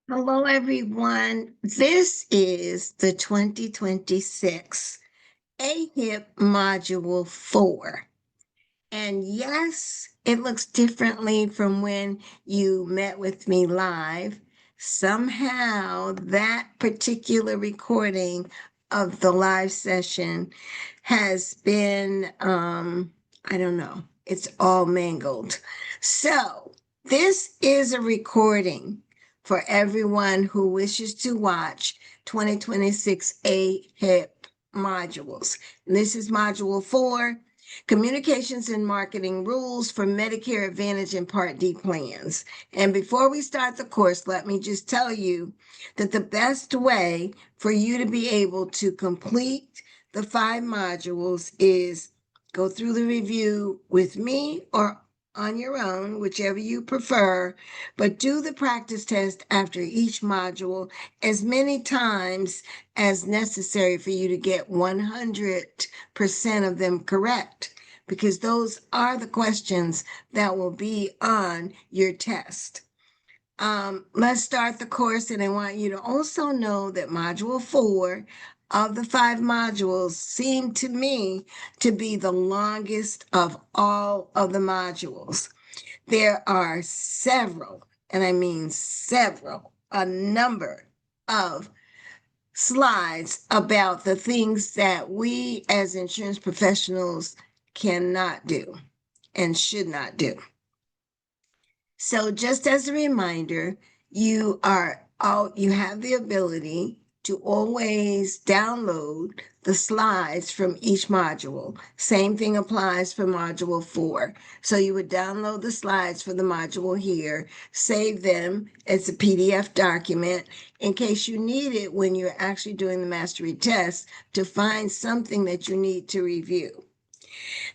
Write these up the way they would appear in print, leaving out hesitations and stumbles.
Hello, everyone. This is the 2026 AHIP Module 4. And yes, it looks differently from when you met with me live. Somehow, that particular recording of the live session has been, I don't know, it's all mangled. So, this is a recording for everyone who wishes to watch 2026 AHIP modules. And this is Module 4. Communications and Marketing Rules for Medicare Advantage and Part D plans. And before we start the course, let me just tell you that the best way for you to be able to complete the 5 modules is go through the review with me or on your own, whichever you prefer, but do the practice test after each module as many times as necessary for you to get 100% of them correct, because those are the questions that will be on your test. Let's start the course, and I want you to also know that Module 4 of the 5 modules seem to me to be the longest of all of the modules. There are several, and I mean several, a number of slides about the things that we as insurance professionals cannot do and should not do. So just as a reminder, you have the ability to always download the slides from each module. Same thing applies for module 4. So you would download the slides for the module here, save them as a PDF document in case you need it when you're actually doing the mastery test to find something that you need to review.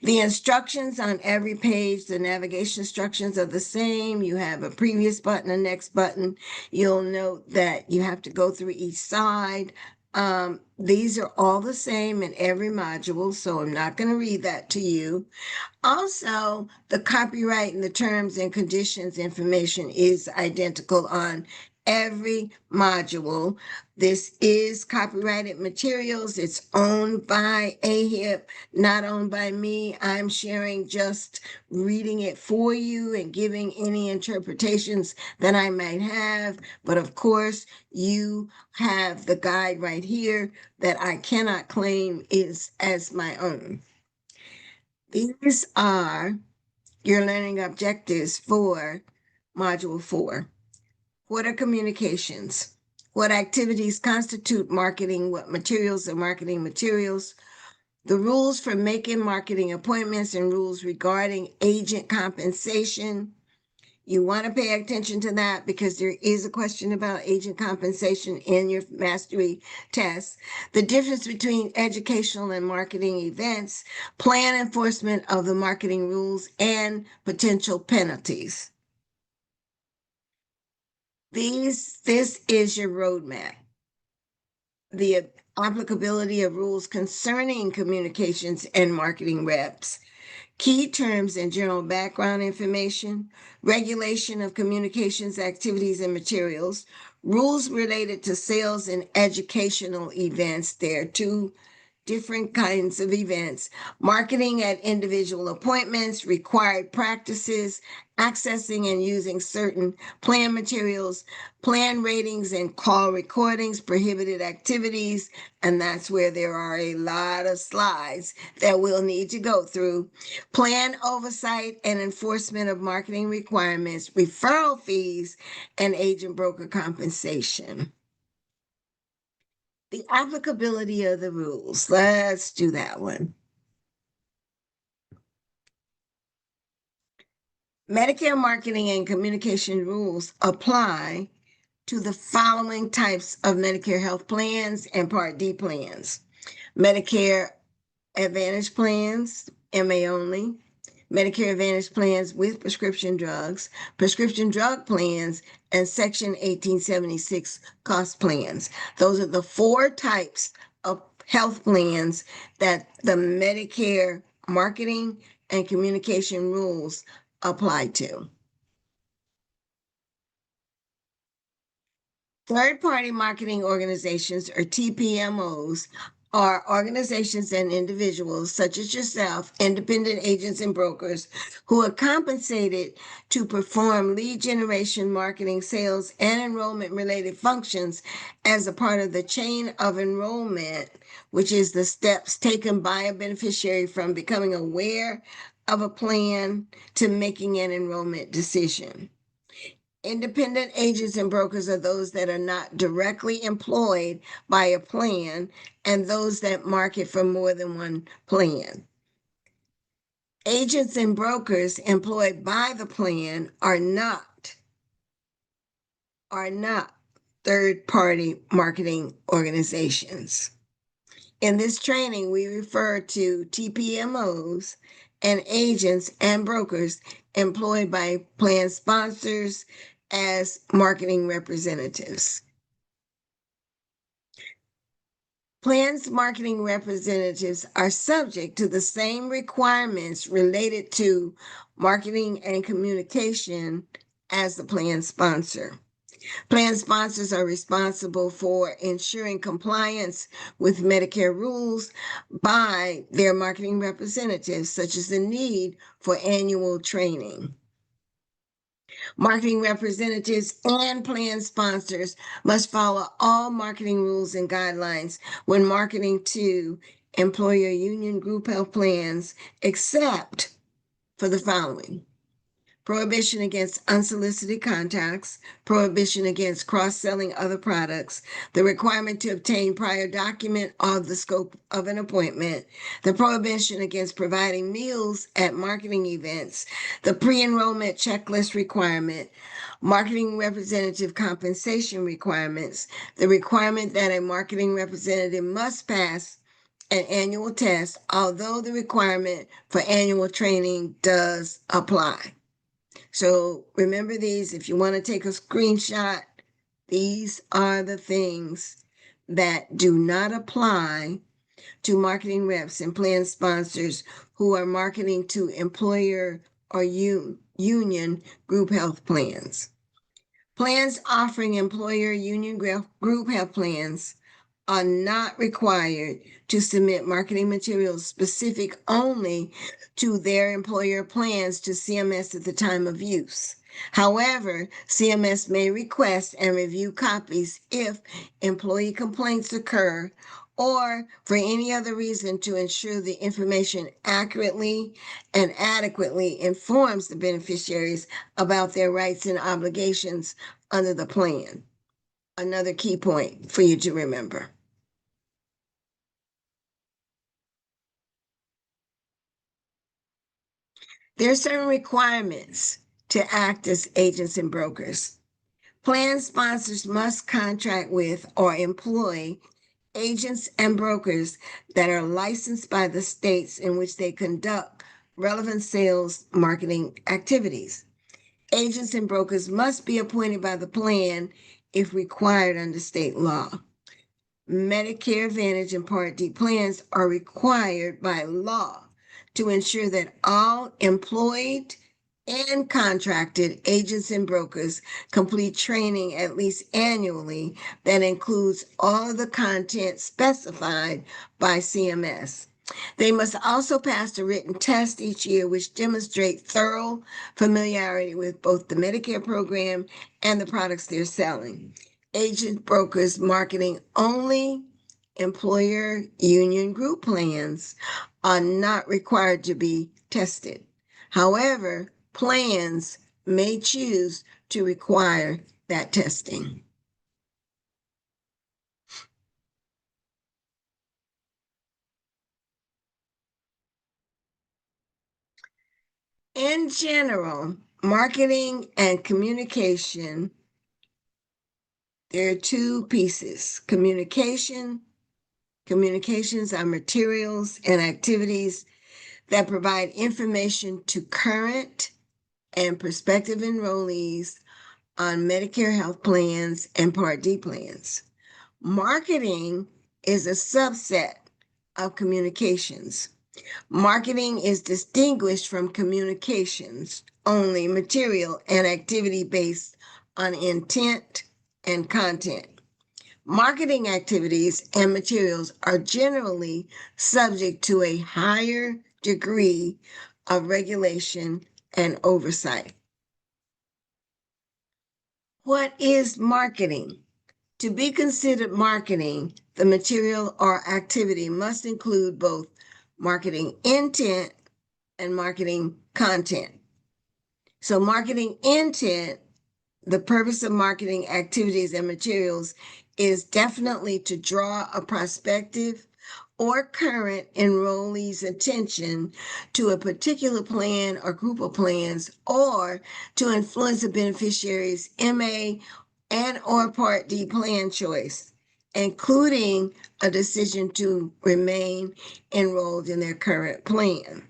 The instructions on every page, the navigation instructions are the same. You have a previous button, a next button. You'll note that you have to go through each side. These are all the same in every module, so I'm not going to read that to you. Also, the copyright and the terms and conditions information is identical on every module. This is copyrighted materials. It's owned by AHIP, not owned by me. I'm sharing just reading it for you and giving any interpretations that I might have. But of course, you have the guide right here that I cannot claim is as my own. These are your learning objectives for Module 4. What are communications? What activities constitute marketing? What materials are marketing materials? The rules for making marketing appointments and rules regarding agent compensation. You want to pay attention to that because there is a question about agent compensation in your mastery test. The difference between educational and marketing events, plan enforcement of the marketing rules, and potential penalties. This is your roadmap. The applicability of rules concerning communications and marketing reps, key terms and general background information, regulation of communications activities and materials, rules related to sales and educational events. There are 2 different kinds of events, marketing at individual appointments, required practices, accessing and using certain plan materials, plan ratings and call recordings, prohibited activities, and that's where there are a lot of slides that we'll need to go through, plan oversight and enforcement of marketing requirements, referral fees, and agent broker compensation. The applicability of the rules. Let's do that one. Medicare marketing and communication rules apply to the following types of Medicare health plans and Part D plans. Medicare Advantage plans, MA only, Medicare Advantage plans with prescription drugs, prescription drug plans, and Section 1876 cost plans. Those are the 4 types of health plans that the Medicare marketing and communication rules apply to. Third-party marketing organizations, or TPMOs, are organizations and individuals such as yourself, independent agents and brokers, who are compensated to perform lead generation, marketing, sales, and enrollment-related functions as a part of the chain of enrollment, which is the steps taken by a beneficiary from becoming aware of a plan to making an enrollment decision. Independent agents and brokers are those that are not directly employed by a plan and those that market for more than one plan. Agents and brokers employed by the plan are not third-party marketing organizations. In this training, we refer to TPMOs and agents and brokers employed by plan sponsors as marketing representatives. Plans marketing representatives are subject to the same requirements related to marketing and communication as the plan sponsor. Plan sponsors are responsible for ensuring compliance with Medicare rules by their marketing representatives, such as the need for annual training. Marketing representatives and plan sponsors must follow all marketing rules and guidelines when marketing to employer union group health plans, except for the following: prohibition against unsolicited contacts, prohibition against cross-selling other products, the requirement to obtain prior document of the scope of an appointment, the prohibition against providing meals at marketing events, the pre-enrollment checklist requirement, marketing representative compensation requirements, the requirement that a marketing representative must pass an annual test, although the requirement for annual training does apply. So remember these. If you want to take a screenshot, these are the things that do not apply to marketing reps and plan sponsors who are marketing to employer or union group health plans. Plans offering employer union group health plans are not required to submit marketing materials specific only to their employer plans to CMS at the time of use. However, CMS may request and review copies if employee complaints occur or for any other reason to ensure the information accurately and adequately informs the beneficiaries about their rights and obligations under the plan. Another key point for you to remember. There are certain requirements to act as agents and brokers. Plan sponsors must contract with or employ agents and brokers that are licensed by the states in which they conduct relevant sales marketing activities. Agents and brokers must be appointed by the plan if required under state law. Medicare Advantage and Part D plans are required by law to ensure that all employed and contracted agents and brokers complete training at least annually that includes all of the content specified by CMS. They must also pass a written test each year, which demonstrates thorough familiarity with both the Medicare program and the products they're selling. Agent brokers marketing only employer union group plans are not required to be tested. However, plans may choose to require that testing. In general, marketing and communication, there are two pieces. Communications are materials and activities that provide information to current and prospective enrollees on Medicare health plans and Part D plans. Marketing is a subset of communications. Marketing is distinguished from communications only material and activity based on intent and content. Marketing activities and materials are generally subject to a higher degree of regulation and oversight. What is marketing? To be considered marketing, the material or activity must include both marketing intent and marketing content. So, marketing intent, the purpose of marketing activities and materials is definitely to draw a prospective or current enrollee's attention to a particular plan or group of plans, or to influence the beneficiary's MA and or Part D plan choice, including a decision to remain enrolled in their current plan.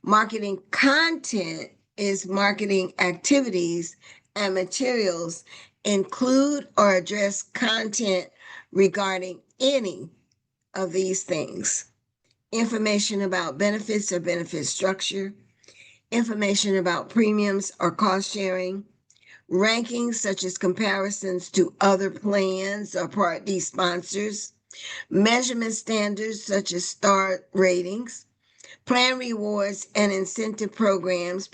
Marketing content is marketing activities and materials include or address content regarding any of these things: information about benefits or benefit structure, information about premiums or cost sharing, rankings such as comparisons to other plans or Part D sponsors, measurement standards such as star ratings, plan rewards and incentive programs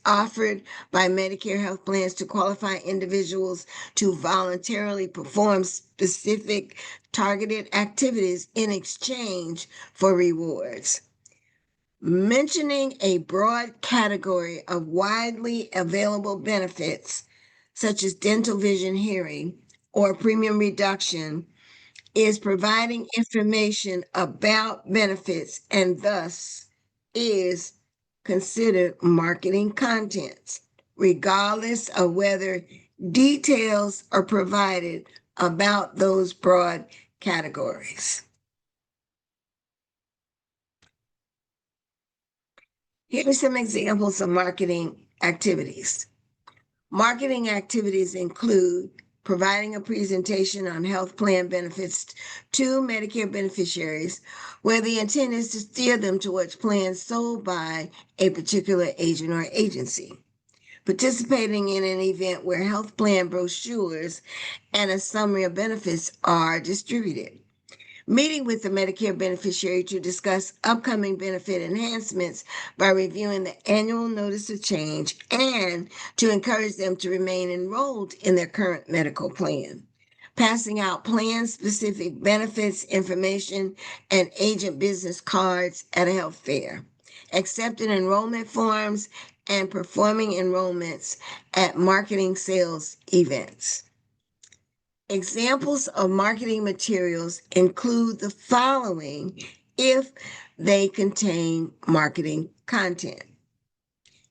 offered by Medicare health plans to qualify individuals to voluntarily perform specific targeted activities in exchange for rewards. Mentioning a broad category of widely available benefits, such as dental, vision, hearing, or premium reduction, is providing information about benefits and thus is considered marketing content, regardless of whether details are provided about those broad categories. Here are some examples of marketing activities. Marketing activities include providing a presentation on health plan benefits to Medicare beneficiaries, where the intent is to steer them towards plans sold by a particular agent or agency. Participating in an event where health plan brochures and a summary of benefits are distributed. Meeting with the Medicare beneficiary to discuss upcoming benefit enhancements by reviewing the annual notice of change and to encourage them to remain enrolled in their current medical plan. Passing out plan-specific benefits information and agent business cards at a health fair. Accepting enrollment forms and performing enrollments at marketing sales events. Examples of marketing materials include the following if they contain marketing content: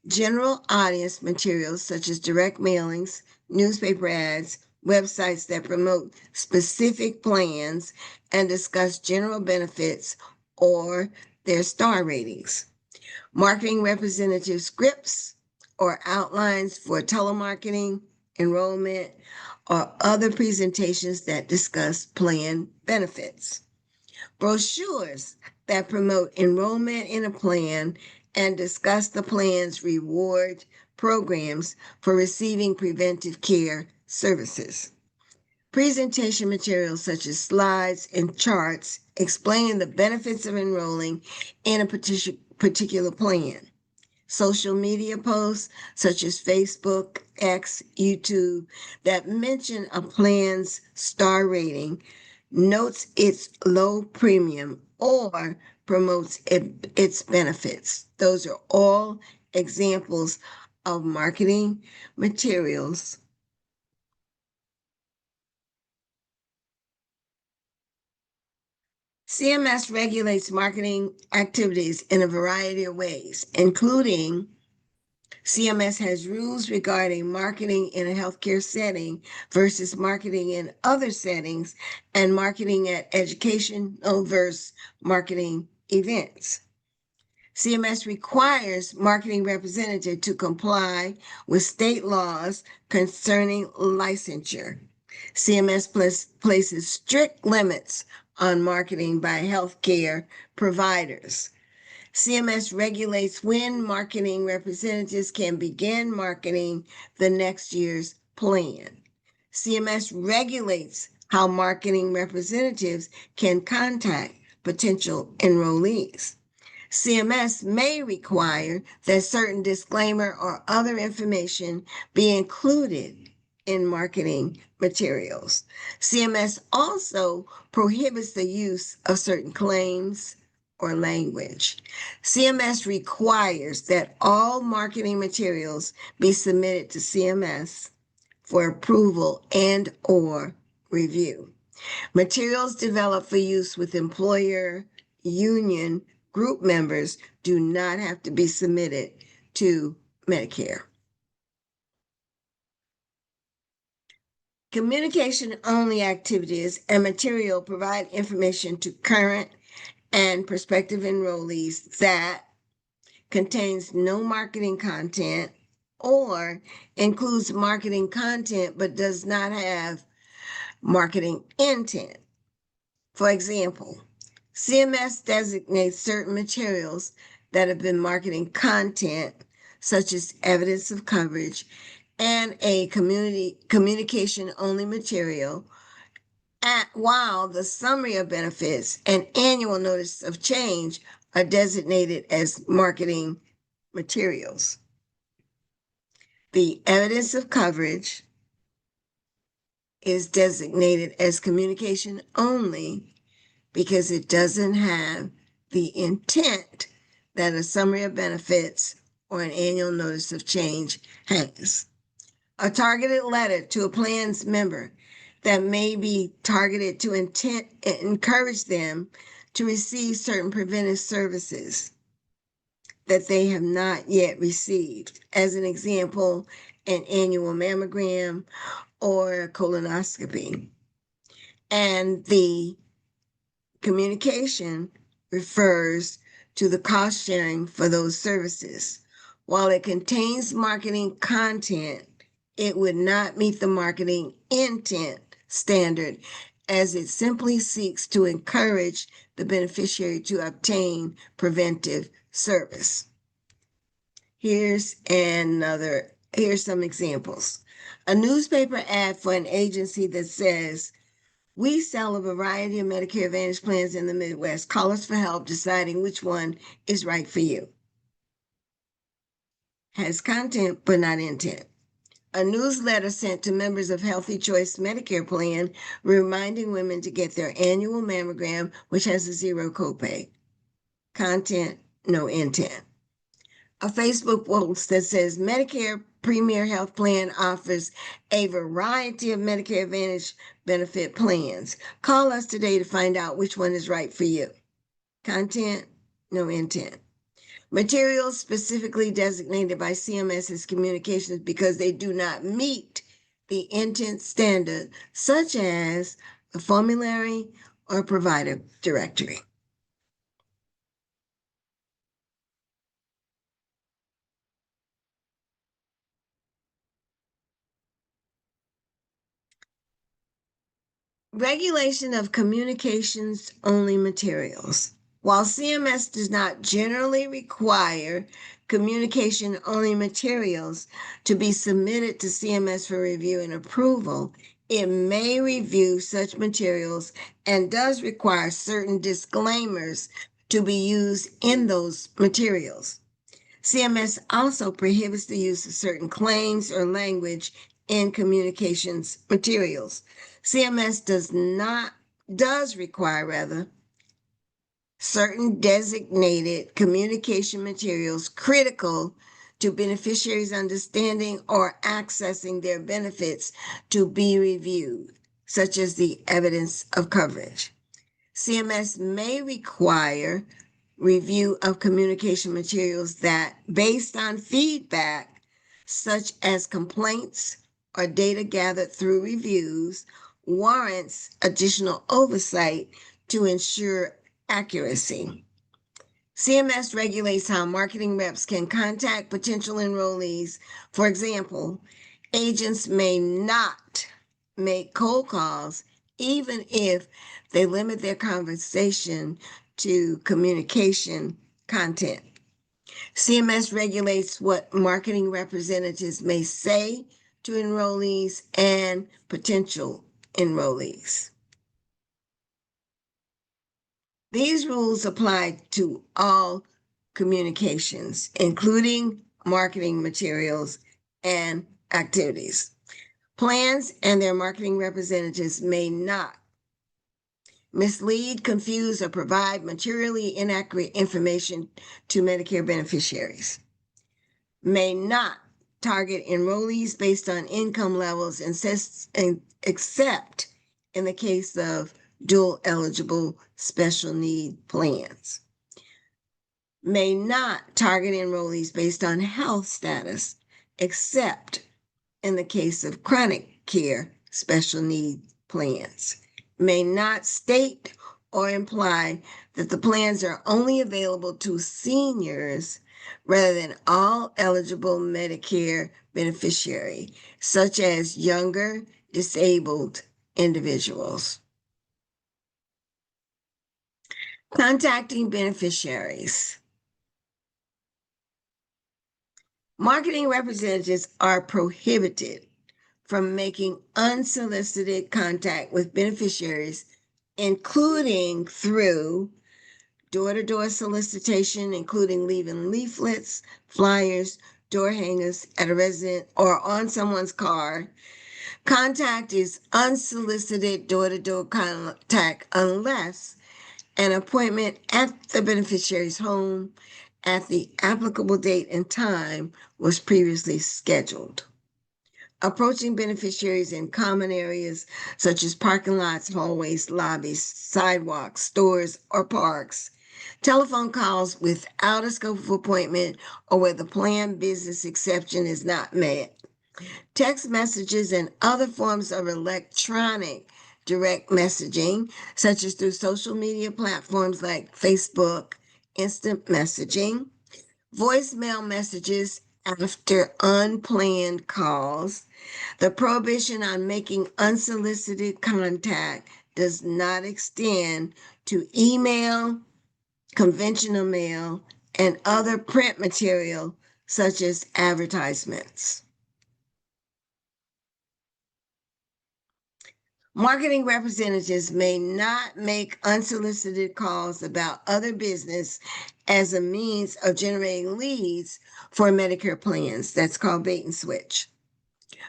general audience materials such as direct mailings, newspaper ads, websites that promote specific plans and discuss general benefits or their star ratings. Marketing representative scripts or outlines for telemarketing, enrollment, or other presentations that discuss plan benefits. Brochures that promote enrollment in a plan and discuss the plan's reward programs for receiving preventive care services. Presentation materials such as slides and charts explaining the benefits of enrolling in a particular plan. Social media posts such as Facebook, X, YouTube that mention a plan's star rating, notes its low premium, or promotes its benefits. Those are all examples of marketing materials. CMS regulates marketing activities in a variety of ways, including CMS has rules regarding marketing in a healthcare setting versus marketing in other settings and marketing at educational versus marketing events. CMS requires marketing representative to comply with state laws concerning licensure. CMS places strict limits on marketing by healthcare providers. CMS regulates when marketing representatives can begin marketing the next year's plan. CMS regulates how marketing representatives can contact potential enrollees. CMS may require that certain disclaimer or other information be included in marketing materials. CMS also prohibits the use of certain claims or language. CMS requires that all marketing materials be submitted to CMS for approval and or review. Materials developed for use with employer, union, group members do not have to be submitted to Medicare. Communication-only activities and material provide information to current and prospective enrollees that contains no marketing content or includes marketing content but does not have marketing intent. For example, CMS designates certain materials that have been marketing content, such as evidence of coverage and a communication-only material, while the summary of benefits and annual notice of change are designated as marketing materials. The evidence of coverage is designated as communication only because it doesn't have the intent that a summary of benefits or an annual notice of change has. A targeted letter to a plan's member that may be targeted to encourage them to receive certain preventive services that they have not yet received. As an example, an annual mammogram or a colonoscopy. And the communication refers to the cost sharing for those services. While it contains marketing content, it would not meet the marketing intent standard as it simply seeks to encourage the beneficiary to obtain preventive service. Here's some examples. A newspaper ad for an agency that says, "We sell a variety of Medicare Advantage plans in the Midwest. Call us for help deciding which one is right for you." Has content, but not intent. A newsletter sent to members of Healthy Choice Medicare plan reminding women to get their annual mammogram, which has a zero copay. Content, no intent. A Facebook post that says Medicare Premier Health Plan offers a variety of Medicare Advantage benefit plans. Call us today to find out which one is right for you. Content, no intent. Materials specifically designated by CMS as communications because they do not meet the intent standard, such as a formulary or provider directory. Regulation of communications only materials. While CMS does not generally require communication only materials to be submitted to CMS for review and approval, it may review such materials and does require certain disclaimers to be used in those materials. CMS also prohibits the use of certain claims or language in communications materials. CMS does require certain designated communication materials critical to beneficiaries' understanding or accessing their benefits to be reviewed, such as the evidence of coverage. CMS may require review of communication materials that, based on feedback, such as complaints or data gathered through reviews, warrants additional oversight to ensure accuracy. CMS regulates how marketing reps can contact potential enrollees. For example, agents may not make cold calls even if they limit their conversation to communication content. CMS regulates what marketing representatives may say to enrollees and potential enrollees. These rules apply to all communications, including marketing materials and activities. Plans and their marketing representatives may not mislead, confuse, or provide materially inaccurate information to Medicare beneficiaries. May not target enrollees based on income levels except in the case of dual eligible special need plans. May not target enrollees based on health status except in the case of chronic care special need plans. May not state or imply that the plans are only available to seniors rather than all eligible Medicare beneficiary, such as younger disabled individuals. Contacting beneficiaries. Marketing representatives are prohibited from making unsolicited contact with beneficiaries, including through door-to-door solicitation, including leaving leaflets, flyers, door hangers at a resident or on someone's car. Contact is unsolicited door-to-door contact unless an appointment at the beneficiary's home at the applicable date and time was previously scheduled. Approaching beneficiaries in common areas such as parking lots, hallways, lobbies, sidewalks, stores, or parks. Telephone calls without a scope of appointment or where the planned business exception is not met. Text messages and other forms of electronic direct messaging, such as through social media platforms like Facebook, instant messaging, voicemail messages after unplanned calls. The prohibition on making unsolicited contact does not extend to email, conventional mail, and other print material such as advertisements. Marketing representatives may not make unsolicited calls about other business as a means of generating leads for Medicare plans. That's called bait and switch.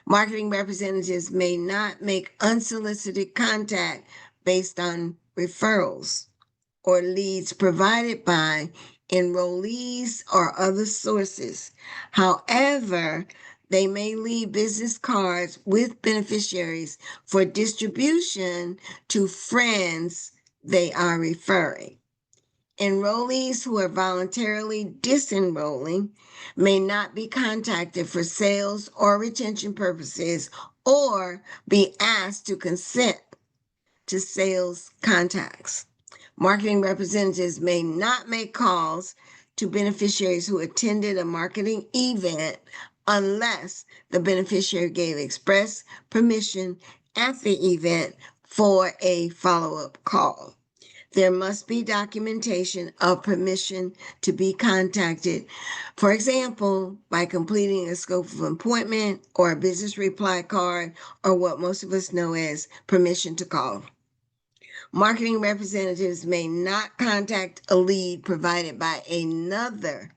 Marketing representatives may not make unsolicited contact based on referrals or leads provided by enrollees or other sources. However, they may leave business cards with beneficiaries for distribution to friends they are referring. Enrollees who are voluntarily disenrolling may not be contacted for sales or retention purposes or be asked to consent to sales contacts. Marketing representatives may not make calls to beneficiaries who attended a marketing event unless the beneficiary gave express permission at the event for a follow-up call. There must be documentation of permission to be contacted, for example, by completing a scope of appointment or a business reply card, or what most of us know as permission to call. Marketing representatives may not contact a lead provided by another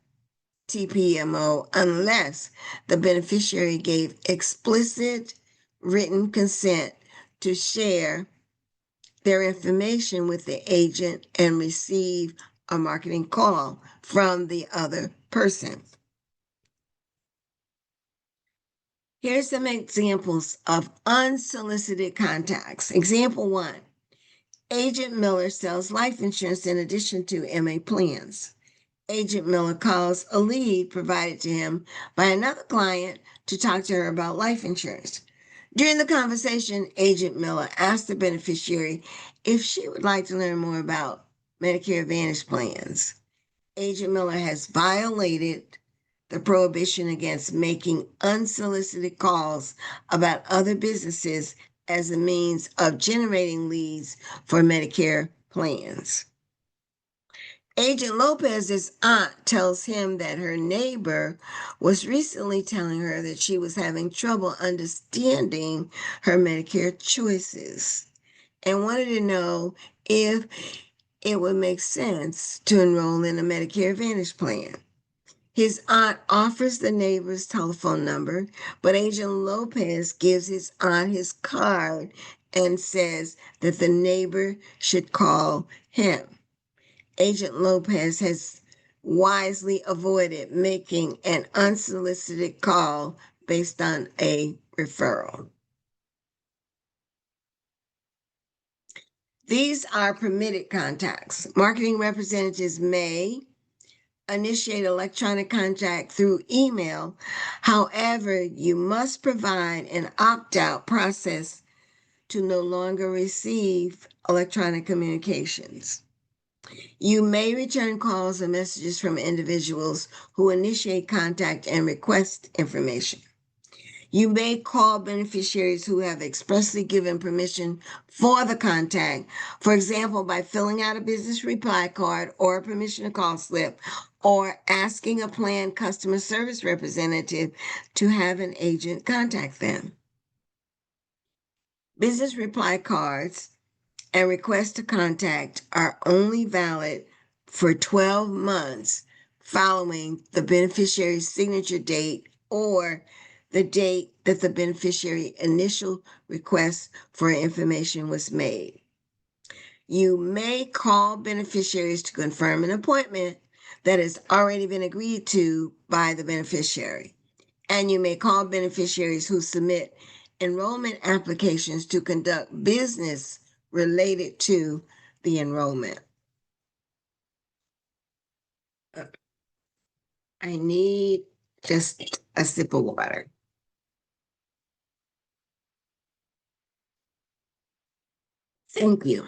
TPMO unless the beneficiary gave explicit written consent to share their information with the agent and receive a marketing call from the other person. Here's some examples of unsolicited contacts. Example 1. Agent Miller sells life insurance in addition to MA plans. Agent Miller calls a lead provided to him by another client to talk to her about life insurance. During the conversation, Agent Miller asked the beneficiary if she would like to learn more about Medicare Advantage plans. Agent Miller has violated the prohibition against making unsolicited calls about other businesses as a means of generating leads for Medicare plans. Agent Lopez's aunt tells him that her neighbor was recently telling her that she was having trouble understanding her Medicare choices and wanted to know if it would make sense to enroll in a Medicare Advantage plan. His aunt offers the neighbor's telephone number, but Agent Lopez gives his aunt his card and says that the neighbor should call him. Agent Lopez has wisely avoided making an unsolicited call based on a referral. These are permitted contacts. Marketing representatives may initiate electronic contact through email. However, you must provide an opt-out process to no longer receive electronic communications. You may return calls and messages from individuals who initiate contact and request information. You may call beneficiaries who have expressly given permission for the contact, for example, by filling out a business reply card or a permission to call slip, or asking a plan customer service representative to have an agent contact them. Business reply cards and request to contact are only valid for 12 months following the beneficiary's signature date or the date that the beneficiary initial request for information was made. You may call beneficiaries to confirm an appointment that has already been agreed to by the beneficiary. And you may call beneficiaries who submit enrollment applications to conduct business related to the enrollment. I need just a sip of water. Thank you.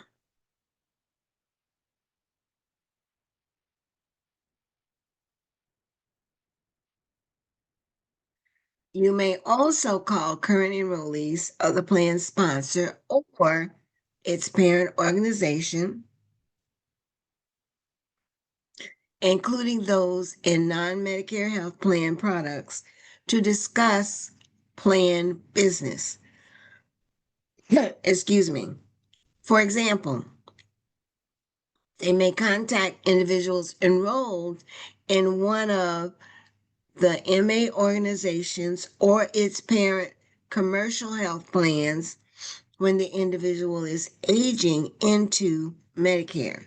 You may also call current enrollees of the plan sponsor or its parent organization, including those in non-Medicare health plan products, to discuss plan business. Excuse me. For example, they may contact individuals enrolled in one of the MA organizations or its parent commercial health plans when the individual is aging into Medicare.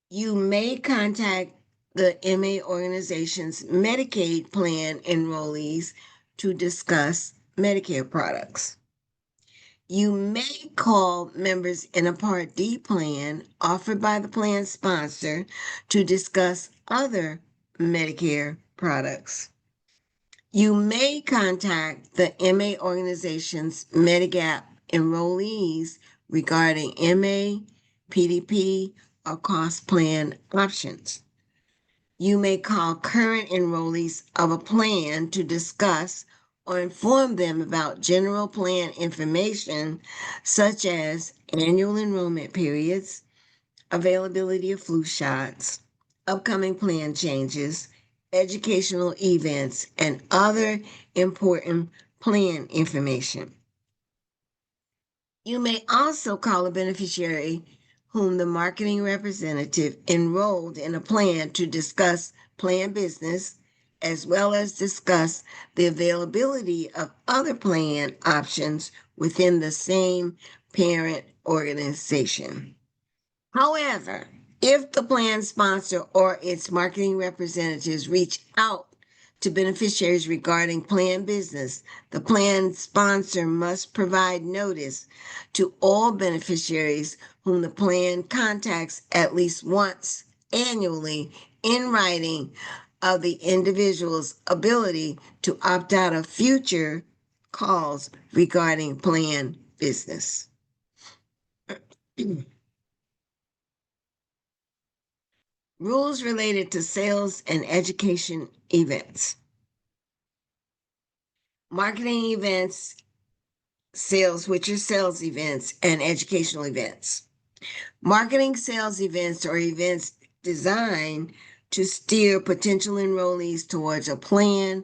You may contact the MA organization's Medicaid plan enrollees to discuss Medicare products. You may call members in a Part D plan offered by the plan sponsor to discuss other Medicare products. You may contact the MA organization's Medigap enrollees regarding MA, PDP, or cost plan options. You may call current enrollees of a plan to discuss or inform them about general plan information, such as annual enrollment periods, availability of flu shots, upcoming plan changes, educational events, and other important plan information. You may also call a beneficiary whom the marketing representative enrolled in a plan to discuss plan business, as well as discuss the availability of other plan options within the same parent organization. However, if the plan sponsor or its marketing representatives reach out to beneficiaries regarding plan business, the plan sponsor must provide notice to all beneficiaries whom the plan contacts at least once annually in writing of the individual's ability to opt out of future calls regarding plan business. Rules related to sales and education events. Marketing events, sales, which are sales events, and educational events. Marketing sales events are events designed to steer potential enrollees towards a plan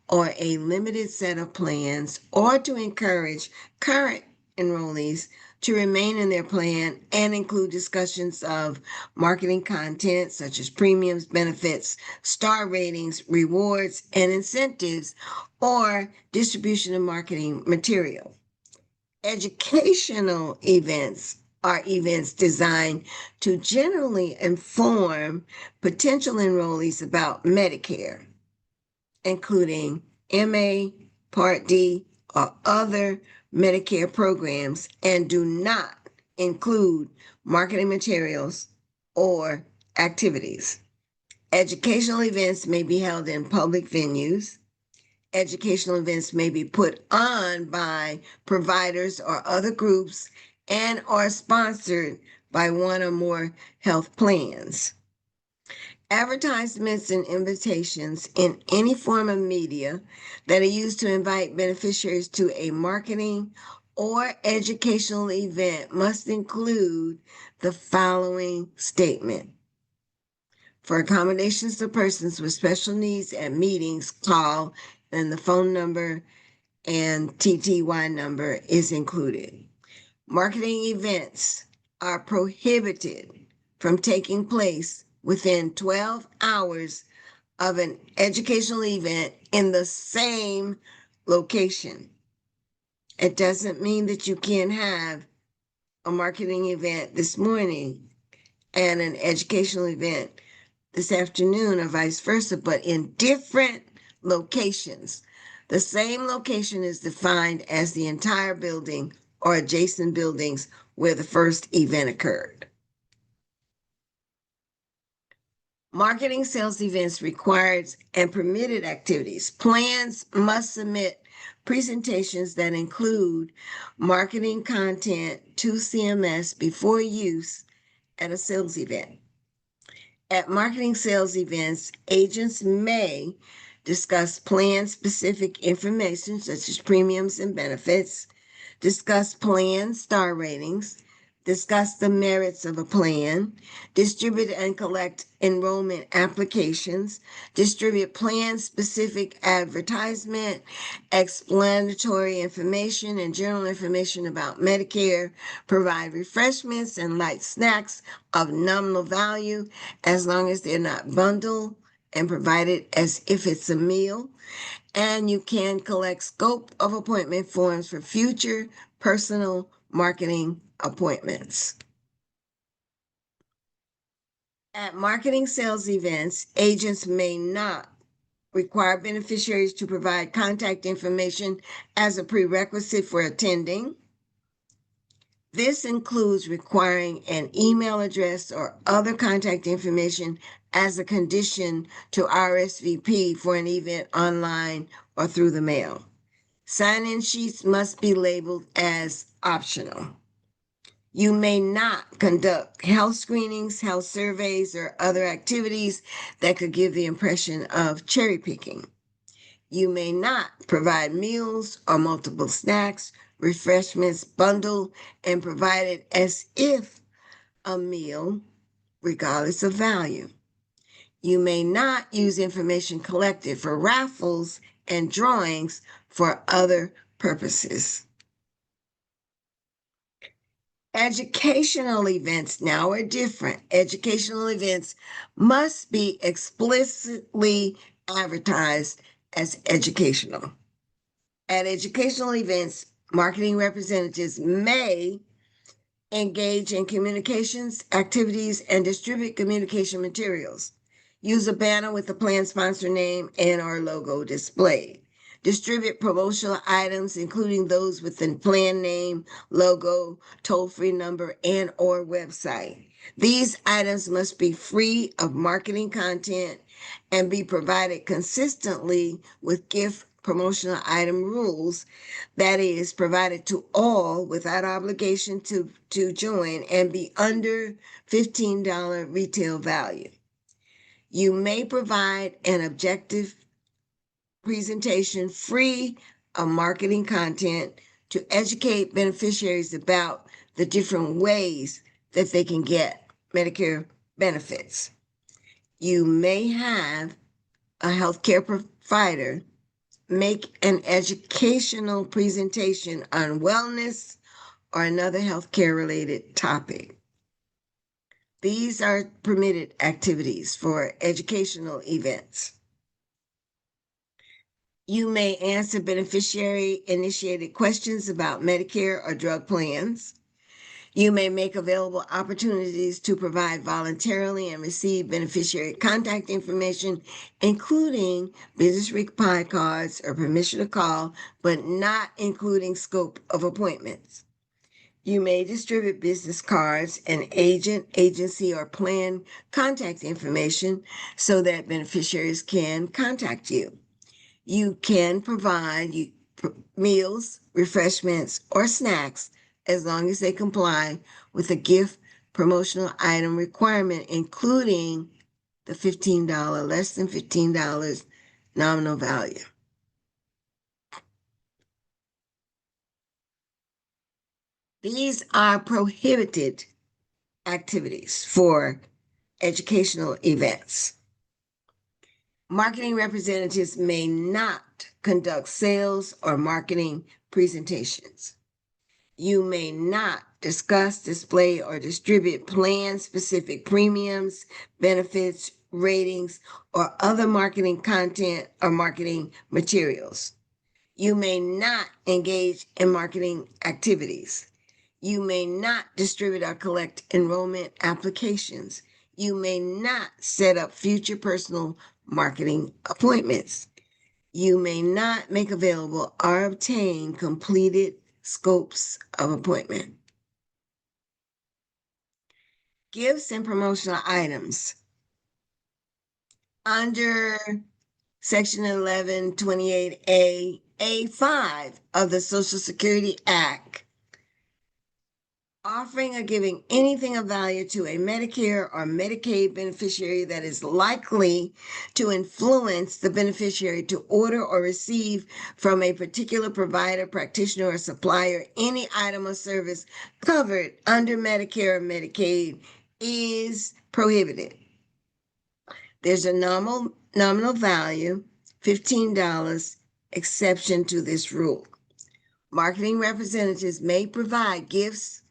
or a limited set of plans, or to encourage current enrollees to remain in their plan and include discussions of marketing content such as premiums, benefits, star ratings, rewards, and incentives, or distribution of marketing material. Educational events are events designed to generally inform potential enrollees about Medicare, including MA, Part D, or other Medicare programs, and do not include marketing materials or activities. Educational events may be held in public venues. Educational events may be put on by providers or other groups and are sponsored by one or more health plans. Advertisements and invitations in any form of media that are used to invite beneficiaries to a marketing or educational event must include the following statement. For accommodations to persons with special needs at meetings, call, and the phone number and TTY number is included. Marketing events are prohibited from taking place within 12 hours of an educational event in the same location. It doesn't mean that you can't have a marketing event this morning and an educational event this afternoon or vice versa, but in different locations. The same location is defined as the entire building or adjacent buildings where the first event occurred. Marketing sales events required and permitted activities. Plans must submit presentations that include marketing content to CMS before use at a sales event. At marketing sales events, agents may discuss plan-specific information such as premiums and benefits, discuss plan star ratings, discuss the merits of a plan, distribute and collect enrollment applications, distribute plan-specific advertisement, explanatory information and general information about Medicare, provide refreshments and light snacks of nominal value as long as they're not bundled and provided as if it's a meal. And you can collect scope of appointment forms for future personal marketing appointments. At marketing sales events, agents may not require beneficiaries to provide contact information as a prerequisite for attending. This includes requiring an email address or other contact information as a condition to RSVP for an event online or through the mail. Sign-in sheets must be labeled as optional. You may not conduct health screenings, health surveys, or other activities that could give the impression of cherry picking. You may not provide meals or multiple snacks, refreshments bundled and provided as if a meal, regardless of value. You may not use information collected for raffles and drawings for other purposes. Educational events now are different. Educational events must be explicitly advertised as educational. At educational events, marketing representatives may engage in communications activities and distribute communication materials. Use a banner with the plan sponsor name and or logo displayed. Distribute promotional items, including those with the plan name, logo, toll-free number, and or website. These items must be free of marketing content and be provided consistently with gift promotional item rules, that is, provided to all without obligation to join and be under $15 retail value. You may provide an objective presentation free of marketing content to educate beneficiaries about the different ways that they can get Medicare benefits. You may have a healthcare provider make an educational presentation on wellness or another healthcare related topic. These are permitted activities for educational events. You may answer beneficiary initiated questions about Medicare or drug plans. You may make available opportunities to provide voluntarily and receive beneficiary contact information, including business reply cards or permission to call, but not including scope of appointments. You may distribute business cards and agent, agency, or plan contact information so that beneficiaries can contact you. You can provide meals, refreshments, or snacks as long as they comply with the gift promotional item requirement, including the $15, less than $15 nominal value. These are prohibited activities for educational events. Marketing representatives may not conduct sales or marketing presentations. You may not discuss, display, or distribute plan-specific premiums, benefits, ratings, or other marketing content or marketing materials. You may not engage in marketing activities. You may not distribute or collect enrollment applications. You may not set up future personal marketing appointments. You may not make available or obtain completed scopes of appointment. Gifts and promotional items. Under Section 1128A, A5 of the Social Security Act, offering or giving anything of value to a Medicare or Medicaid beneficiary that is likely to influence the beneficiary to order or receive from a particular provider, practitioner, or supplier any item or service covered under Medicare or Medicaid is prohibited. There's a nominal value, $15 exception to this rule. Marketing representatives may provide gifts,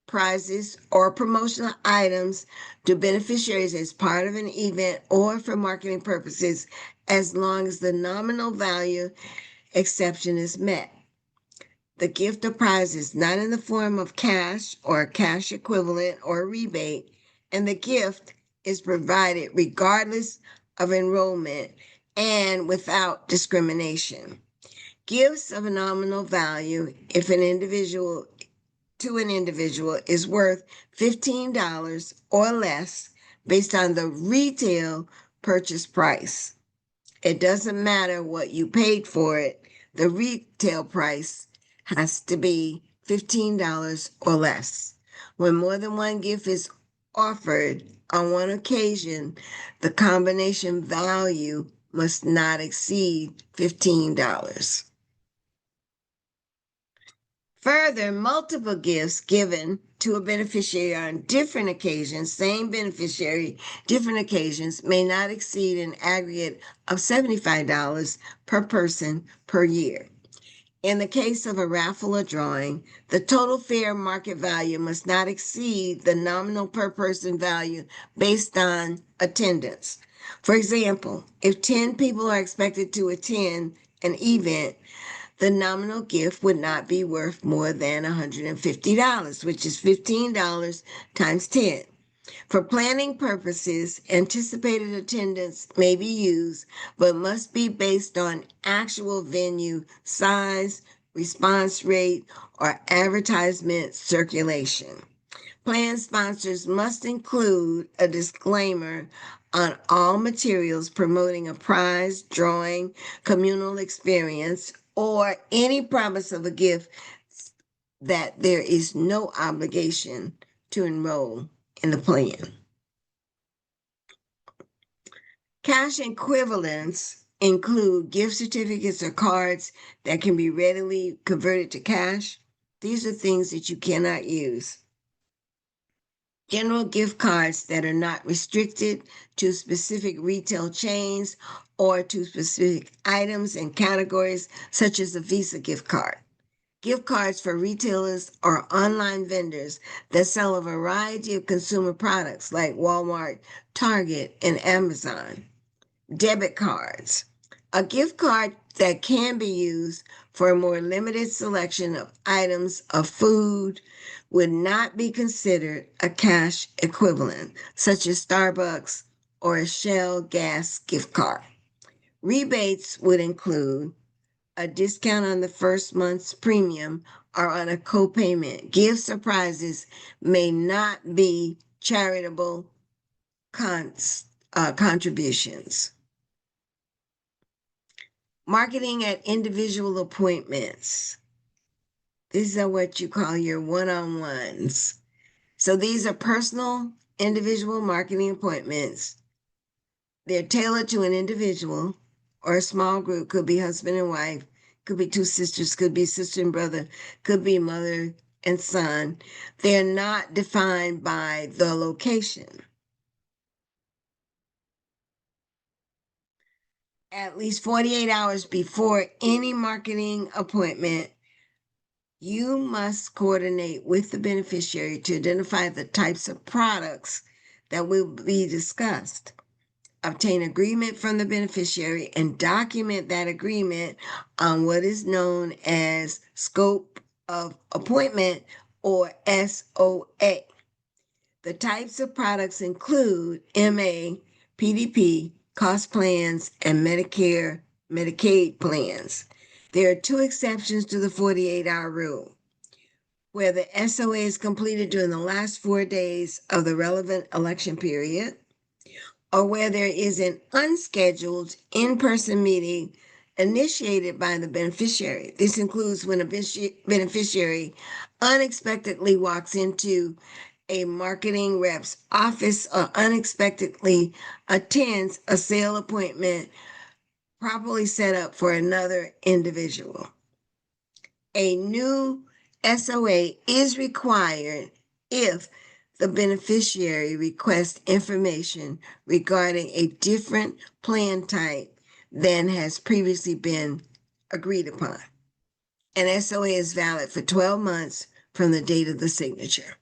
prizes, or promotional items to beneficiaries as part of an event or for marketing purposes as long as the nominal value exception is met. The gift or prize is not in the form of cash or a cash equivalent or a rebate, and the gift is provided regardless of enrollment and without discrimination. Gifts of a nominal value, if an individual is worth $15 or less based on the retail purchase price. It doesn't matter what you paid for it. The retail price has to be $15 or less. When more than one gift is offered on one occasion, the combination value must not exceed $15. Further, multiple gifts given to a beneficiary on different occasions, same beneficiary, different occasions, may not exceed an aggregate of $75 per person per year. In the case of a raffle or drawing, the total fair market value must not exceed the nominal per person value based on attendance. For example, if 10 people are expected to attend an event, the nominal gift would not be worth more than $150, which is $15 times 10. For planning purposes, anticipated attendance may be used, but must be based on actual venue size, response rate, or advertisement circulation. Plan sponsors must include a disclaimer on all materials promoting a prize, drawing, communal experience, or any promise of a gift that there is no obligation to enroll in the plan. Cash equivalents include gift certificates or cards that can be readily converted to cash. These are things that you cannot use. General gift cards that are not restricted to specific retail chains or to specific items and categories, such as a Visa gift card. Gift cards for retailers or online vendors that sell a variety of consumer products like Walmart, Target, and Amazon. Debit cards. A gift card that can be used for a more limited selection of items of food would not be considered a cash equivalent, such as Starbucks or a Shell gas gift card. Rebates would include a discount on the first month's premium or on a copayment. Gift surprises may not be charitable contributions. Marketing at individual appointments. These are what you call your one-on-ones. So these are personal, individual marketing appointments. They're tailored to an individual or a small group, could be husband and wife, could be two sisters, could be sister and brother, could be mother and son. They're not defined by the location. At least 48 hours before any marketing appointment, you must coordinate with the beneficiary to identify the types of products that will be discussed. Obtain agreement from the beneficiary and document that agreement on what is known as scope of appointment or SOA. The types of products include MA, PDP, cost plans, and Medicare, Medicaid plans. There are two exceptions to the 48-hour rule. Where the SOA is completed during the last 4 days of the relevant election period, or where there is an unscheduled in-person meeting initiated by the beneficiary. This includes when a beneficiary unexpectedly walks into a marketing rep's office or unexpectedly attends a sale appointment properly set up for another individual. A new SOA is required if the beneficiary requests information regarding a different plan type than has previously been agreed upon. An SOA is valid for 12 months from the date of the signature.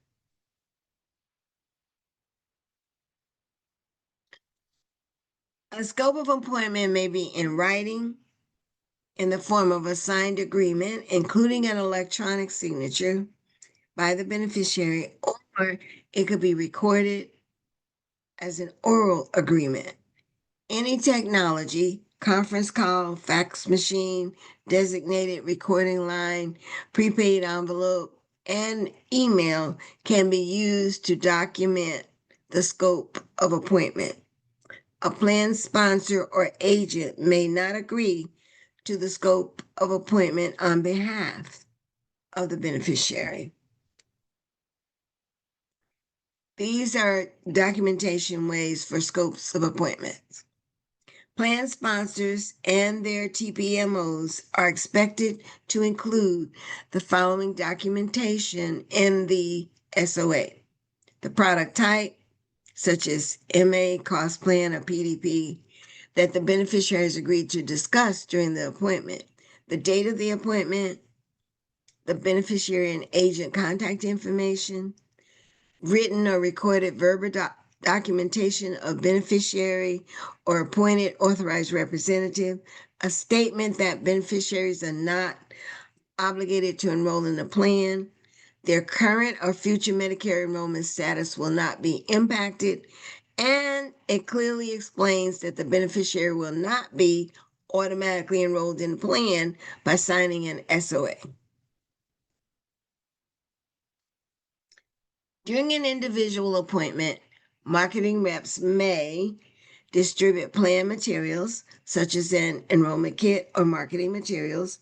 A scope of appointment may be in writing in the form of a signed agreement, including an electronic signature by the beneficiary, or it could be recorded as an oral agreement. Any technology, conference call, fax machine, designated recording line, prepaid envelope, and email can be used to document the scope of appointment. A plan sponsor or agent may not agree to the scope of appointment on behalf of the beneficiary. These are documentation ways for scopes of appointments. Plan sponsors and their TPMOs are expected to include the following documentation in the SOA. The product type, such as MA, cost plan, or PDP, that the beneficiary has agreed to discuss during the appointment. The date of the appointment, the beneficiary and agent contact information, written or recorded verbal documentation of beneficiary or appointed authorized representative, a statement that beneficiaries are not obligated to enroll in the plan, their current or future Medicare enrollment status will not be impacted, and it clearly explains that the beneficiary will not be automatically enrolled in the plan by signing an SOA. During an individual appointment, marketing reps may distribute plan materials such as an enrollment kit or marketing materials,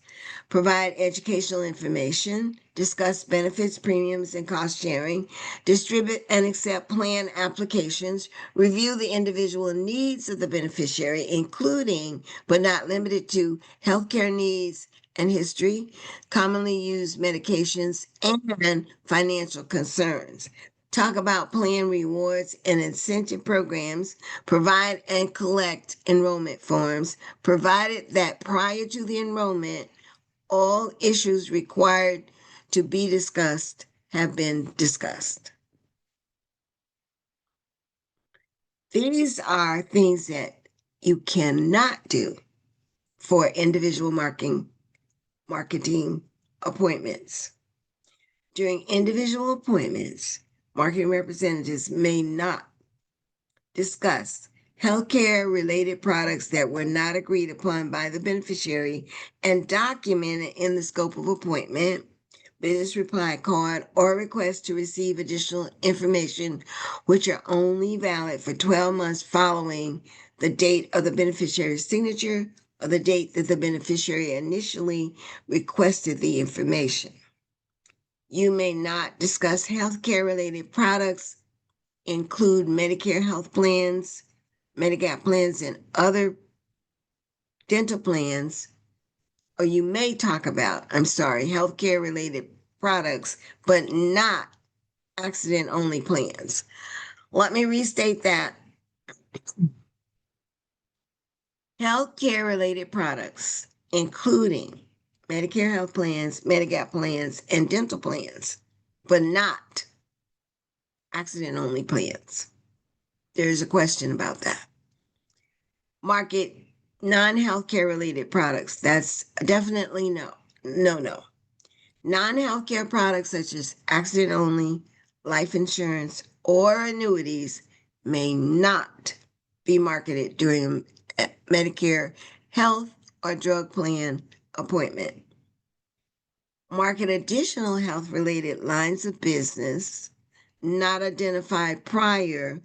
provide educational information, discuss benefits, premiums, and cost sharing, distribute and accept plan applications, review the individual needs of the beneficiary, including but not limited to healthcare needs and history, commonly used medications, and financial concerns. talk about plan rewards and incentive programs, provide and collect enrollment forms, provided that prior to the enrollment, all issues required to be discussed have been discussed. These are things that you cannot do for individual marketing appointments. During individual appointments, marketing representatives may not discuss healthcare related products that were not agreed upon by the beneficiary and documented in the scope of appointment, business reply card, or request to receive additional information, which are only valid for 12 months following the date of the beneficiary's signature or the date that the beneficiary initially requested the information. You may not discuss healthcare related products, include Medicare health plans, Medigap plans, and other dental plans, or you may talk about, healthcare related products, but not accident only plans. Let me restate that. Healthcare related products, including Medicare health plans, Medigap plans, and dental plans, but not accident only plans. There's a question about that. Market non-healthcare related products. That's definitely no. Non-healthcare products such as accident only, life insurance, or annuities may not be marketed during a Medicare health or drug plan appointment. Market additional health related lines of business not identified prior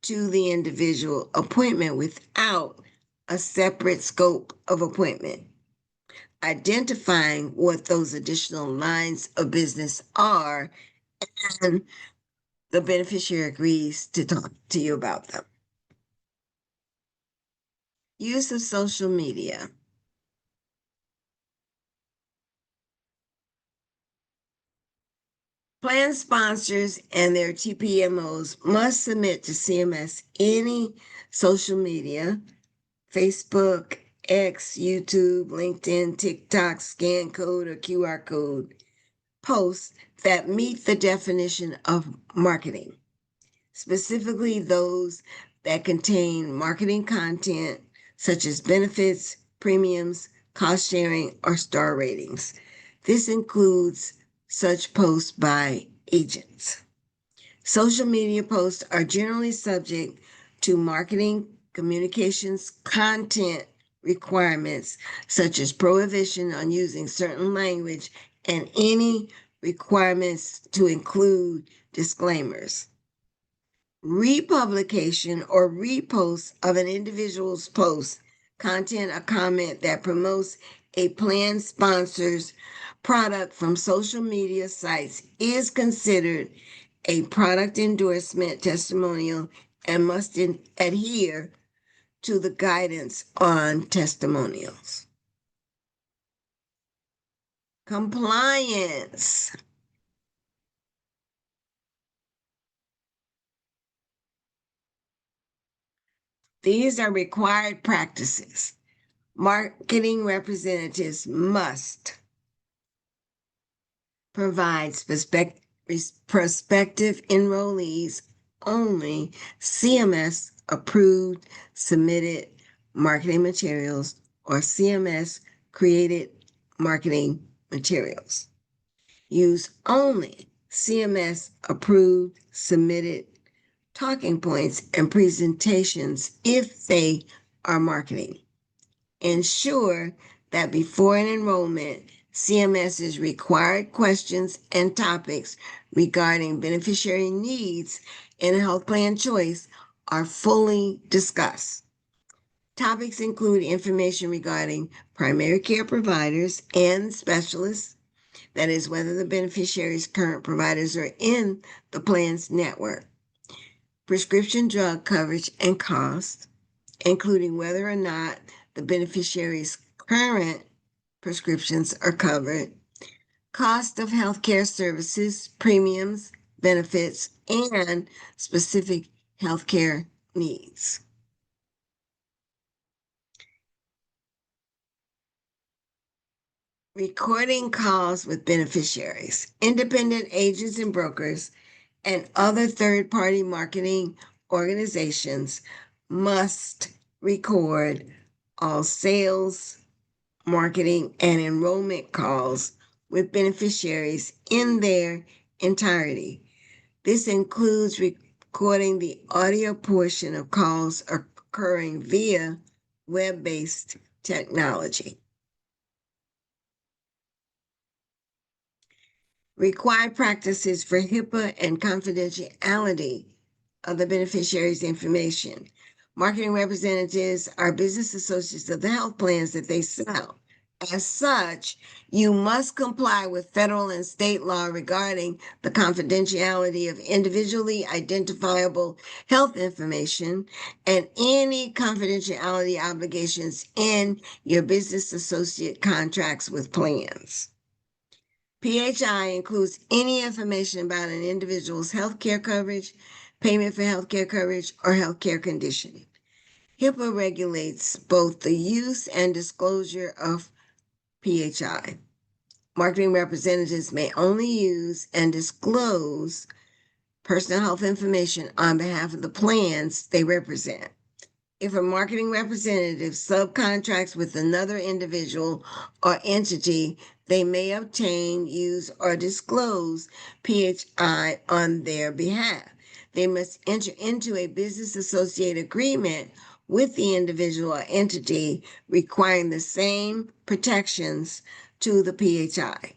to the individual appointment without a separate scope of appointment. Identifying what those additional lines of business are, and the beneficiary agrees to talk to you about them. Use of social media. Plan sponsors and their TPMOs must submit to CMS any social media, Facebook, X, YouTube, LinkedIn, TikTok, scan code, or QR code posts that meet the definition of marketing, specifically those that contain marketing content such as benefits, premiums, cost sharing, or star ratings. This includes such posts by agents. Social media posts are generally subject to marketing communications content requirements, such as prohibition on using certain language and any requirements to include disclaimers. Republication or repost of an individual's post, content, or comment that promotes a plan sponsor's product from social media sites is considered a product endorsement testimonial and must adhere to the guidance on testimonials. Compliance. These are required practices. Marketing representatives must provide prospective enrollees only CMS approved submitted marketing materials or CMS created marketing materials. Use only CMS approved submitted talking points and presentations if they are marketing. Ensure that before an enrollment, CMS's required questions and topics regarding beneficiary needs in a health plan choice are fully discussed. Topics include information regarding primary care providers and specialists, that is, whether the beneficiary's current providers are in the plan's network, prescription drug coverage and cost, including whether or not the beneficiary's current prescriptions are covered, cost of healthcare services, premiums, benefits, and specific healthcare needs. Recording calls with beneficiaries, independent agents and brokers, and other third-party marketing organizations must record all sales, marketing, and enrollment calls with beneficiaries in their entirety. This includes recording the audio portion of calls occurring via web-based technology. Required practices for HIPAA and confidentiality of the beneficiary's information. Marketing representatives are business associates of the health plans that they sell. As such, you must comply with federal and state law regarding the confidentiality of individually identifiable health information and any confidentiality obligations in your business associate contracts with plans. PHI includes any information about an individual's healthcare coverage, payment for healthcare coverage, or healthcare condition. HIPAA regulates both the use and disclosure of PHI. Marketing representatives may only use and disclose personal health information on behalf of the plans they represent. If a marketing representative subcontracts with another individual or entity, they may obtain, use, or disclose PHI on their behalf. They must enter into a business associate agreement with the individual or entity requiring the same protections to the PHI.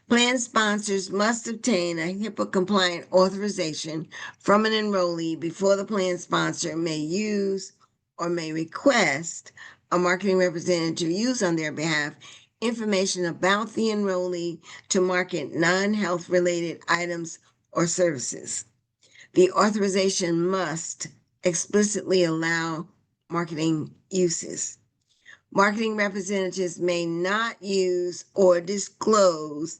Plan sponsors must obtain a HIPAA-compliant authorization from an enrollee before the plan sponsor may use or may request a marketing representative to use on their behalf information about the enrollee to market non-health related items or services. The authorization must explicitly allow marketing uses. Marketing representatives may not use or disclose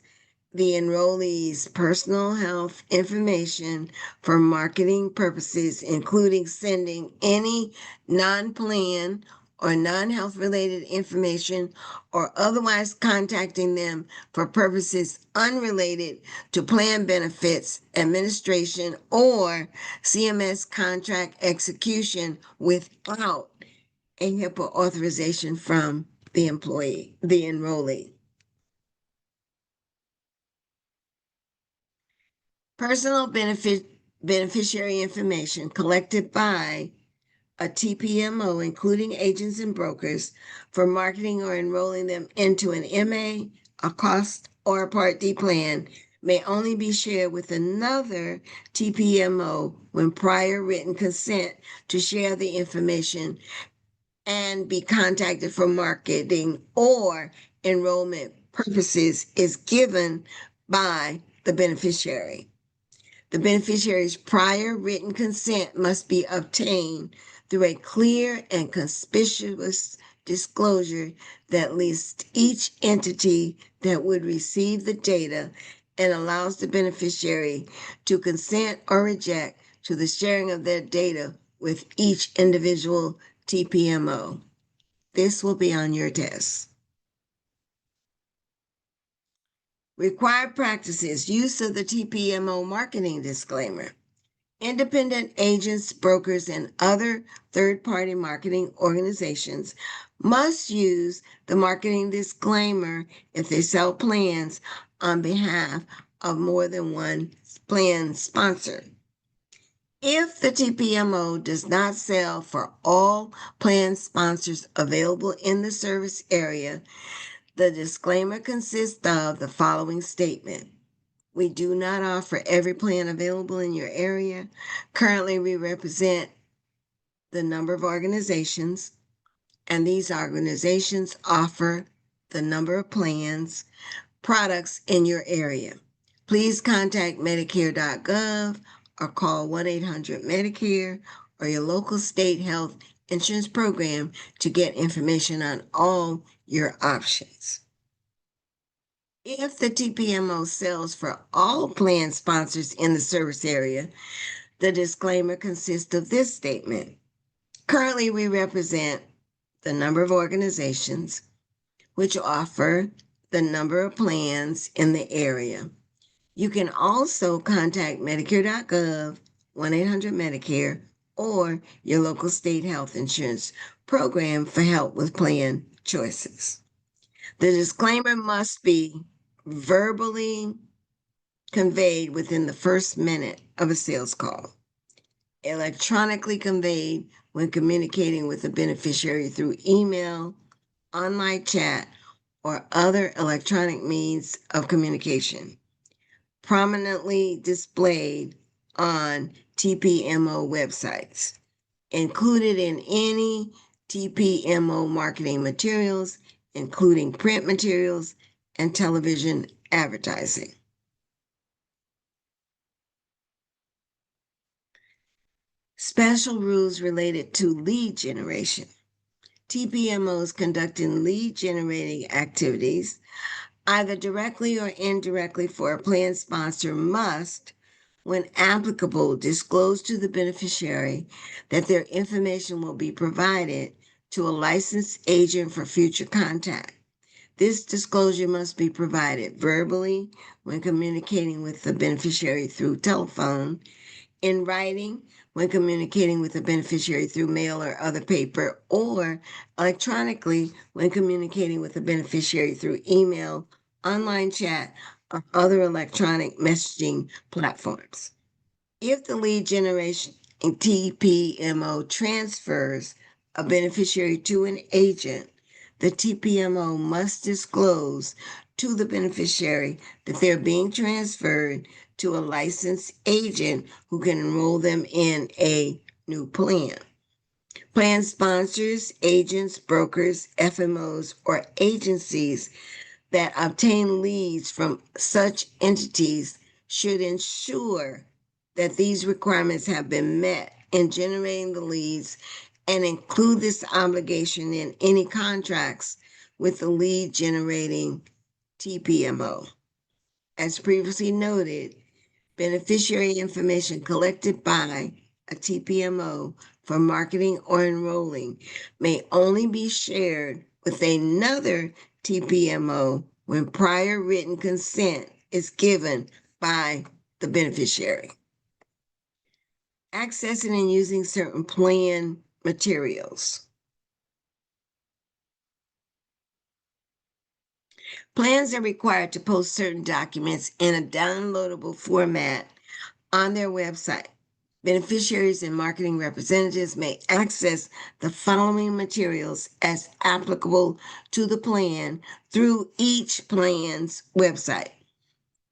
the enrollee's personal health information for marketing purposes, including sending any non-plan or non-health related information or otherwise contacting them for purposes unrelated to plan benefits administration or CMS contract execution without a HIPAA authorization from the enrollee. Personal beneficiary information collected by a TPMO, including agents and brokers, for marketing or enrolling them into an MA, a cost, or a Part D plan, may only be shared with another TPMO when prior written consent to share the information and be contacted for marketing or enrollment purposes is given by the beneficiary. The beneficiary's prior written consent must be obtained through a clear and conspicuous disclosure that lists each entity that would receive the data and allows the beneficiary to consent or reject to the sharing of their data with each individual TPMO. This will be on your test. Required practices, use of the TPMO marketing disclaimer. Independent agents, brokers, and other third-party marketing organizations must use the marketing disclaimer if they sell plans on behalf of more than one plan sponsor. If the TPMO does not sell for all plan sponsors available in the service area, the disclaimer consists of the following statement. We do not offer every plan available in your area. Currently, we represent the number of organizations, and these organizations offer the number of plans, products in your area. Please contact Medicare.gov or call 1-800-MEDICARE or your local state health insurance program to get information on all your options. If the TPMO sells for all plan sponsors in the service area, the disclaimer consists of this statement. Currently, we represent the number of organizations which offer the number of plans in the area. You can also contact Medicare.gov, 1-800-Medicare, or your local state health insurance program for help with plan choices. The disclaimer must be verbally conveyed within the first minute of a sales call, electronically conveyed when communicating with a beneficiary through email, online chat, or other electronic means of communication, prominently displayed on TPMO websites, included in any TPMO marketing materials, including print materials and television advertising. Special rules related to lead generation. TPMOs conducting lead generating activities, either directly or indirectly for a plan sponsor, must, when applicable, disclose to the beneficiary that their information will be provided to a licensed agent for future contact. This disclosure must be provided verbally when communicating with the beneficiary through telephone, in writing when communicating with the beneficiary through mail or other paper, or electronically when communicating with the beneficiary through email, online chat, or other electronic messaging platforms. If the lead generation in TPMO transfers a beneficiary to an agent, the TPMO must disclose to the beneficiary that they're being transferred to a licensed agent who can enroll them in a new plan. Plan sponsors, agents, brokers, FMOs, or agencies that obtain leads from such entities should ensure that these requirements have been met in generating the leads and include this obligation in any contracts with the lead generating TPMO. As previously noted, beneficiary information collected by a TPMO for marketing or enrolling may only be shared with another TPMO when prior written consent is given by the beneficiary. Accessing and using certain plan materials. Plans are required to post certain documents in a downloadable format on their website. Beneficiaries and marketing representatives may access the following materials as applicable to the plan through each plan's website: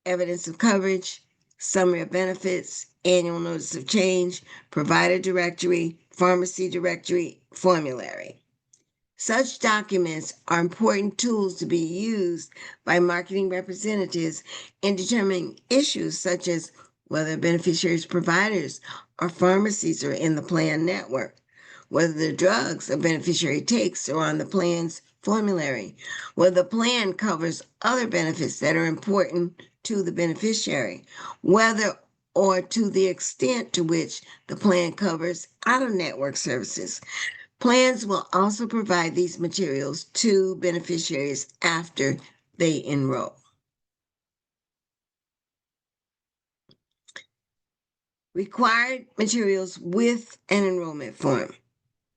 evidence of coverage, summary of benefits, annual notice of change, provider directory, pharmacy directory, formulary. Such documents are important tools to be used by marketing representatives in determining issues such as whether beneficiaries, providers, or pharmacies are in the plan network, whether the drugs a beneficiary takes are on the plan's formulary, whether the plan covers other benefits that are important to the beneficiary, whether or to the extent to which the plan covers out-of-network services. Plans will also provide these materials to beneficiaries after they enroll. Required materials with an enrollment form.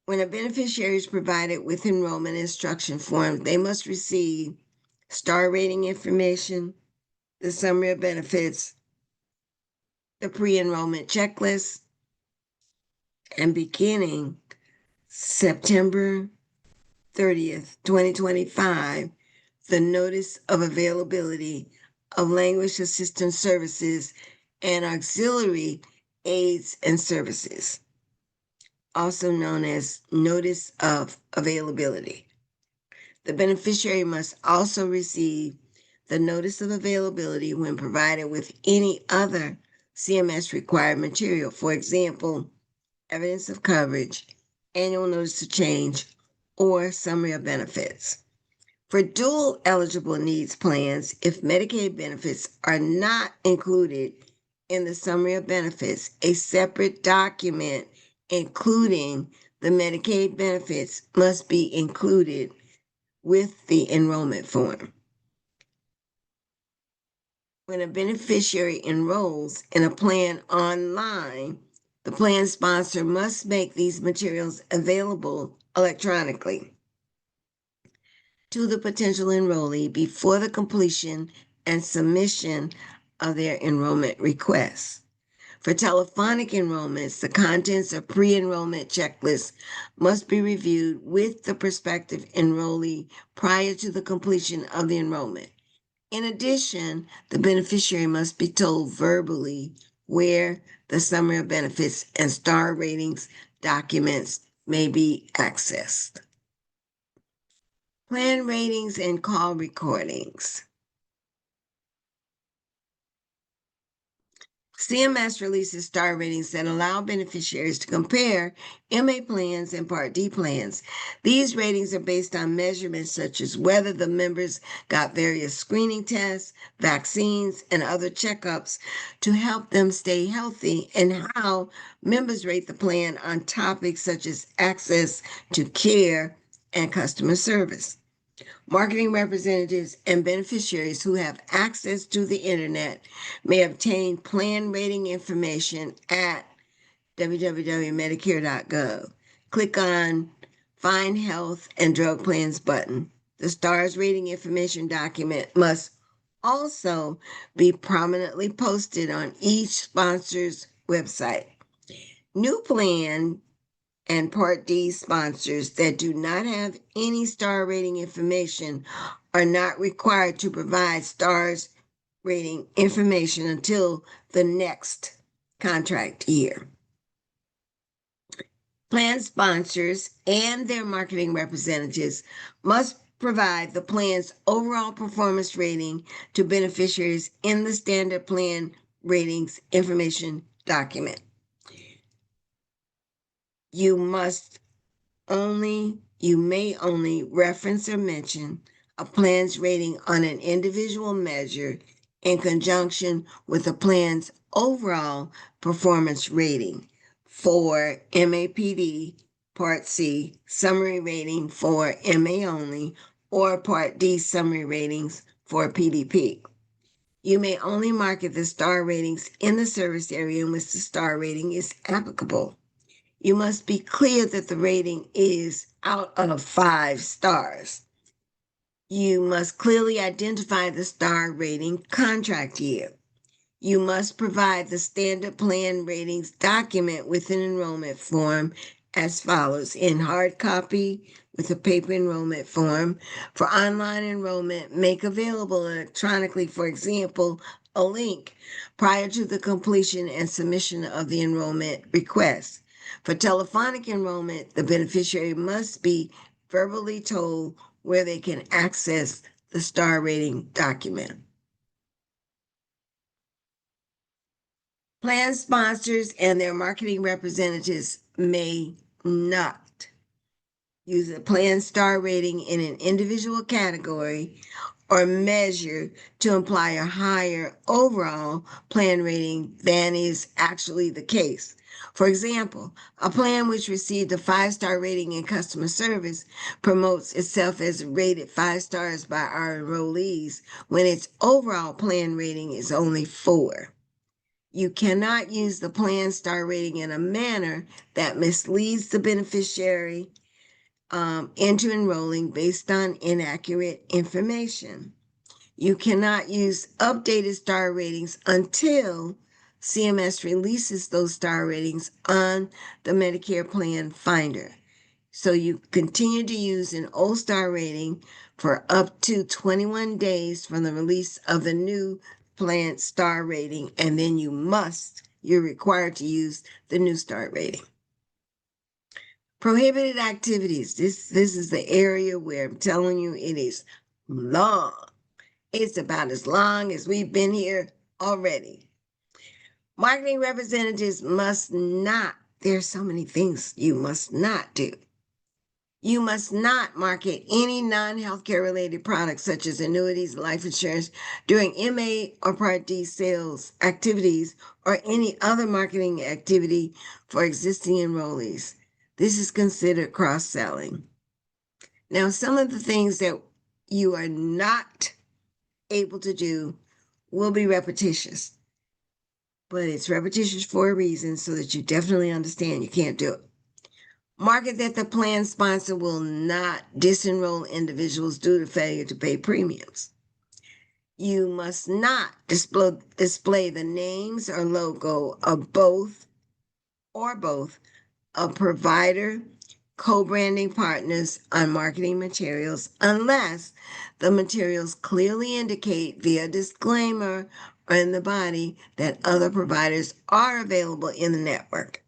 When a beneficiary is provided with enrollment instruction form, they must receive star rating information, the summary of benefits, the pre-enrollment checklist, and beginning September 30th, 2025, the notice of availability of language assistance services and auxiliary aids and services, also known as notice of availability. The beneficiary must also receive the notice of availability when provided with any other CMS required material. For example, evidence of coverage, annual notice of change, or summary of benefits. For dual eligible needs plans, if Medicaid benefits are not included in the summary of benefits, a separate document including the Medicaid benefits must be included with the enrollment form. When a beneficiary enrolls in a plan online, the plan sponsor must make these materials available electronically to the potential enrollee before the completion and submission of their enrollment request. For telephonic enrollments, the contents of pre-enrollment checklists must be reviewed with the prospective enrollee prior to the completion of the enrollment. In addition, the beneficiary must be told verbally where the summary of benefits and star ratings documents may be accessed. Plan ratings and call recordings. CMS releases star ratings that allow beneficiaries to compare MA plans and Part D plans. These ratings are based on measurements such as whether the members got various screening tests, vaccines, and other checkups to help them stay healthy, and how members rate the plan on topics such as access to care and customer service. Marketing representatives and beneficiaries who have access to the internet may obtain plan rating information at www.medicare.gov. Click on Find Health and Drug Plans button. The STARS rating information document must also be prominently posted on each sponsor's website. New plan and Part D sponsors that do not have any star rating information are not required to provide stars rating information until the next contract year. Plan sponsors and their marketing representatives must provide the plan's overall performance rating to beneficiaries in the standard plan ratings information document. You may only reference or mention a plan's rating on an individual measure in conjunction with the plan's overall performance rating for MAPD, Part C, summary rating for MA only, or Part D summary ratings for PDP. You may only market the star ratings in the service area in which the star rating is applicable. You must be clear that the rating is out of 5 stars. You must clearly identify the star rating contract year. You must provide the standard plan ratings document with an enrollment form as follows: in hard copy with a paper enrollment form. For online enrollment, make available electronically, for example, a link prior to the completion and submission of the enrollment request. For telephonic enrollment, the beneficiary must be verbally told where they can access the star rating document. Plan sponsors and their marketing representatives may not use a plan star rating in an individual category or measure to imply a higher overall plan rating than is actually the case. For example, a plan which received a 5-star rating in customer service promotes itself as rated 5 stars by our enrollees when its overall plan rating is only 4. You cannot use the plan star rating in a manner that misleads the beneficiary into enrolling based on inaccurate information. You cannot use updated star ratings until CMS releases those star ratings on the Medicare Plan Finder. So you continue to use an old star rating for up to 21 days from the release of the new plan star rating, and then you're required to use the new star rating. Prohibited activities. This is the area where I'm telling you it is long. It's about as long as we've been here already. Marketing representatives must not, there's so many things you must not do. You must not market any non-healthcare related products such as annuities, life insurance during MA or Part D sales activities or any other marketing activity for existing enrollees. This is considered cross-selling. Now, some of the things that you are not able to do will be repetitious, but it's repetitious for a reason so that you definitely understand you can't do it. Market that the plan sponsor will not disenroll individuals due to failure to pay premiums. You must not display the names or logo of both a provider, co-branding partners on marketing materials unless the materials clearly indicate via disclaimer or in the body that other providers are available in the network.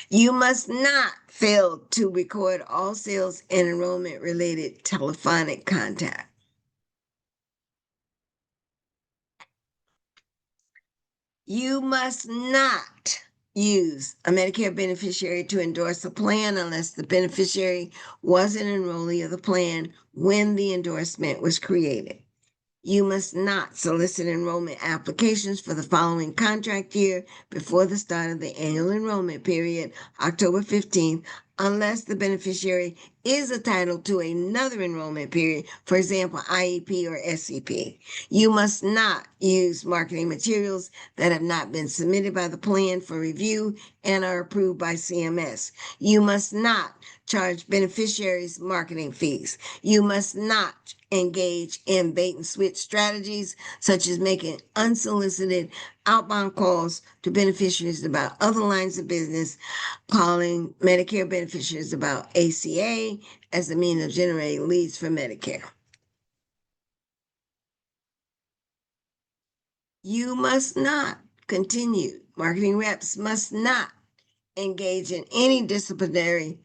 You must not fail to record all sales and enrollment related telephonic contact. You must not use a Medicare beneficiary to endorse a plan unless the beneficiary was an enrollee of the plan when the endorsement was created. You must not solicit enrollment applications for the following contract year before the start of the annual enrollment period, October 15th, unless the beneficiary is entitled to another enrollment period, for example, IEP or SEP. You must not use marketing materials that have not been submitted by the plan for review and are approved by CMS. You must not charge beneficiaries marketing fees. You must not engage in bait and switch strategies, such as making unsolicited outbound calls to beneficiaries about other lines of business, calling Medicare beneficiaries about ACA as a means of generating leads for Medicare. You must not continue. Marketing reps must not engage in any discriminatory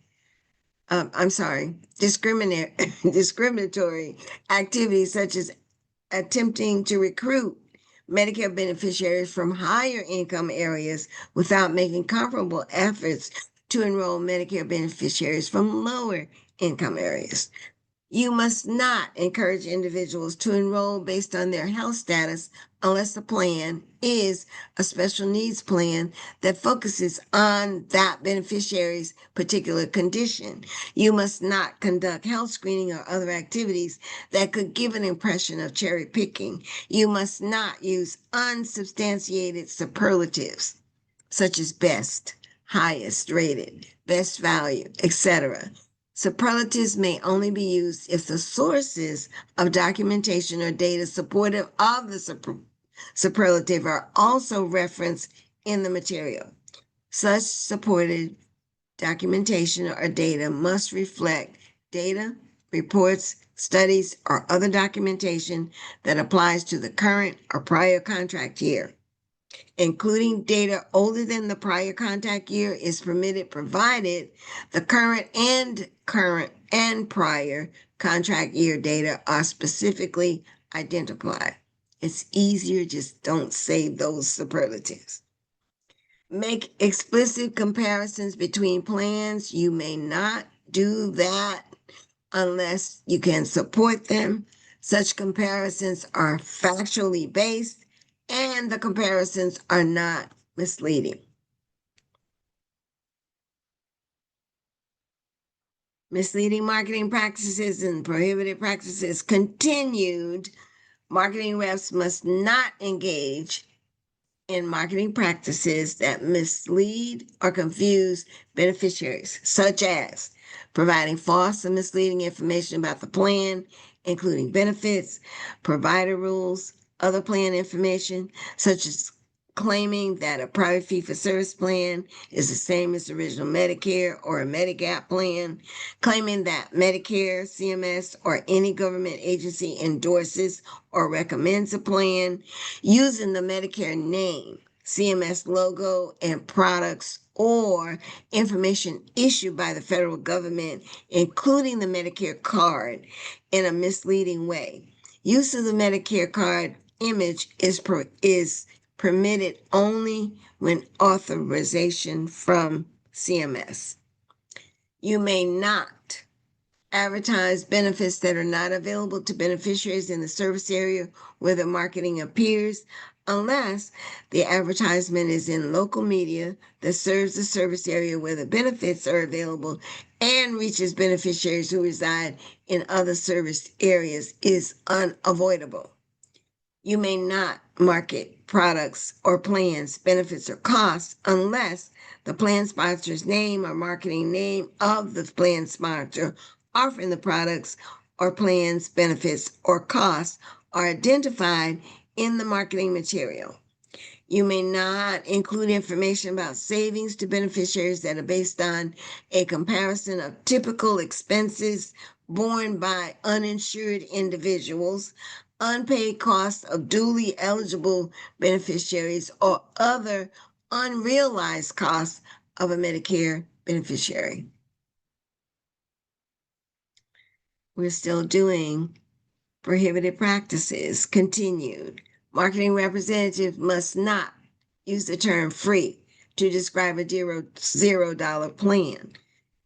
activities such as attempting to recruit Medicare beneficiaries from higher income areas without making comparable efforts to enroll Medicare beneficiaries from lower income areas. You must not encourage individuals to enroll based on their health status unless the plan is a special needs plan that focuses on that beneficiary's particular condition. You must not conduct health screening or other activities that could give an impression of cherry picking. You must not use unsubstantiated superlatives such as best, highest rated, best value, etc. Superlatives may only be used if the sources of documentation or data supportive of the superlative are also referenced in the material. Such supported documentation or data must reflect data, reports, studies, or other documentation that applies to the current or prior contract year. Including data older than the prior contact year is permitted, provided the current and prior contract year data are specifically identified. It's easier, just don't say those superlatives. Make explicit comparisons between plans. You may not do that unless you can support them. Such comparisons are factually based and the comparisons are not misleading. Misleading marketing practices and prohibited practices continued. Marketing reps must not engage in marketing practices that mislead or confuse beneficiaries, such as providing false and misleading information about the plan, including benefits, provider rules, other plan information, such as claiming that a private fee-for-service plan is the same as the original Medicare or a Medigap plan, claiming that Medicare, CMS, or any government agency endorses or recommends a plan, using the Medicare name, CMS logo, and products or information issued by the federal government, including the Medicare card, in a misleading way. Use of the Medicare card image is permitted only when authorization from CMS. You may not advertise benefits that are not available to beneficiaries in the service area where the marketing appears, unless the advertisement is in local media that serves the service area where the benefits are available and reaches beneficiaries who reside in other service areas is unavoidable. You may not market products or plans, benefits, or costs unless the plan sponsor's name or marketing name of the plan sponsor offering the products or plans, benefits, or costs are identified in the marketing material. You may not include information about savings to beneficiaries that are based on a comparison of typical expenses borne by uninsured individuals, unpaid costs of duly eligible beneficiaries, or other unrealized costs of a Medicare beneficiary. We're still doing prohibited practices. Continued. Marketing representative must not use the term free to describe a $0 plan.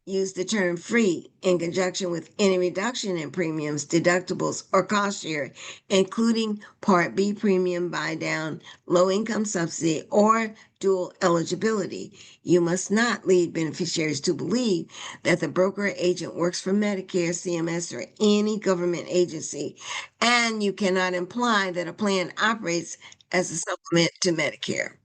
Use the term free in conjunction with any reduction in premiums, deductibles, or cost share, including Part B premium buy down, low income subsidy, or dual eligibility. You must not lead beneficiaries to believe that the broker or agent works for Medicare, CMS, or any government agency, and you cannot imply that a plan operates as a supplement to Medicare.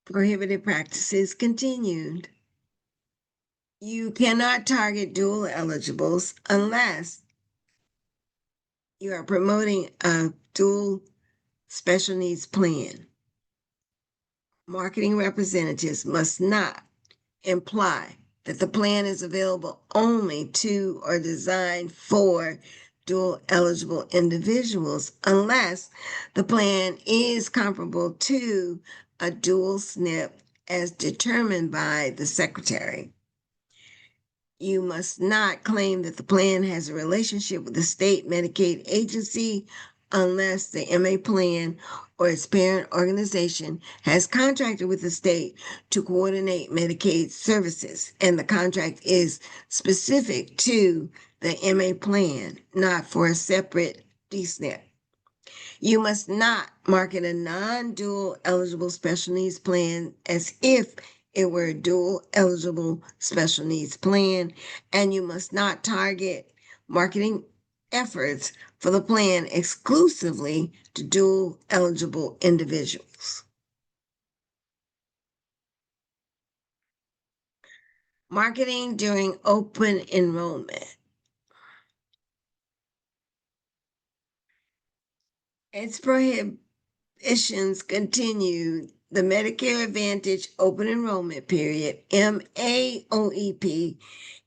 Prohibited practices continued. You cannot target dual eligibles unless you are promoting a dual special needs plan. Marketing representatives must not imply that the plan is available only to or designed for dual eligible individuals unless the plan is comparable to a dual SNP as determined by the secretary. You must not claim that the plan has a relationship with the state Medicaid agency unless the MA plan or its parent organization has contracted with the state to coordinate Medicaid services, and the contract is specific to the MA plan, not for a separate DSNP. You must not market a non-dual eligible special needs plan as if it were a dual eligible special needs plan, and you must not target marketing efforts for the plan exclusively to dual eligible individuals. Marketing during open enrollment. Its prohibitions continue. The Medicare Advantage open enrollment period, MAOEP,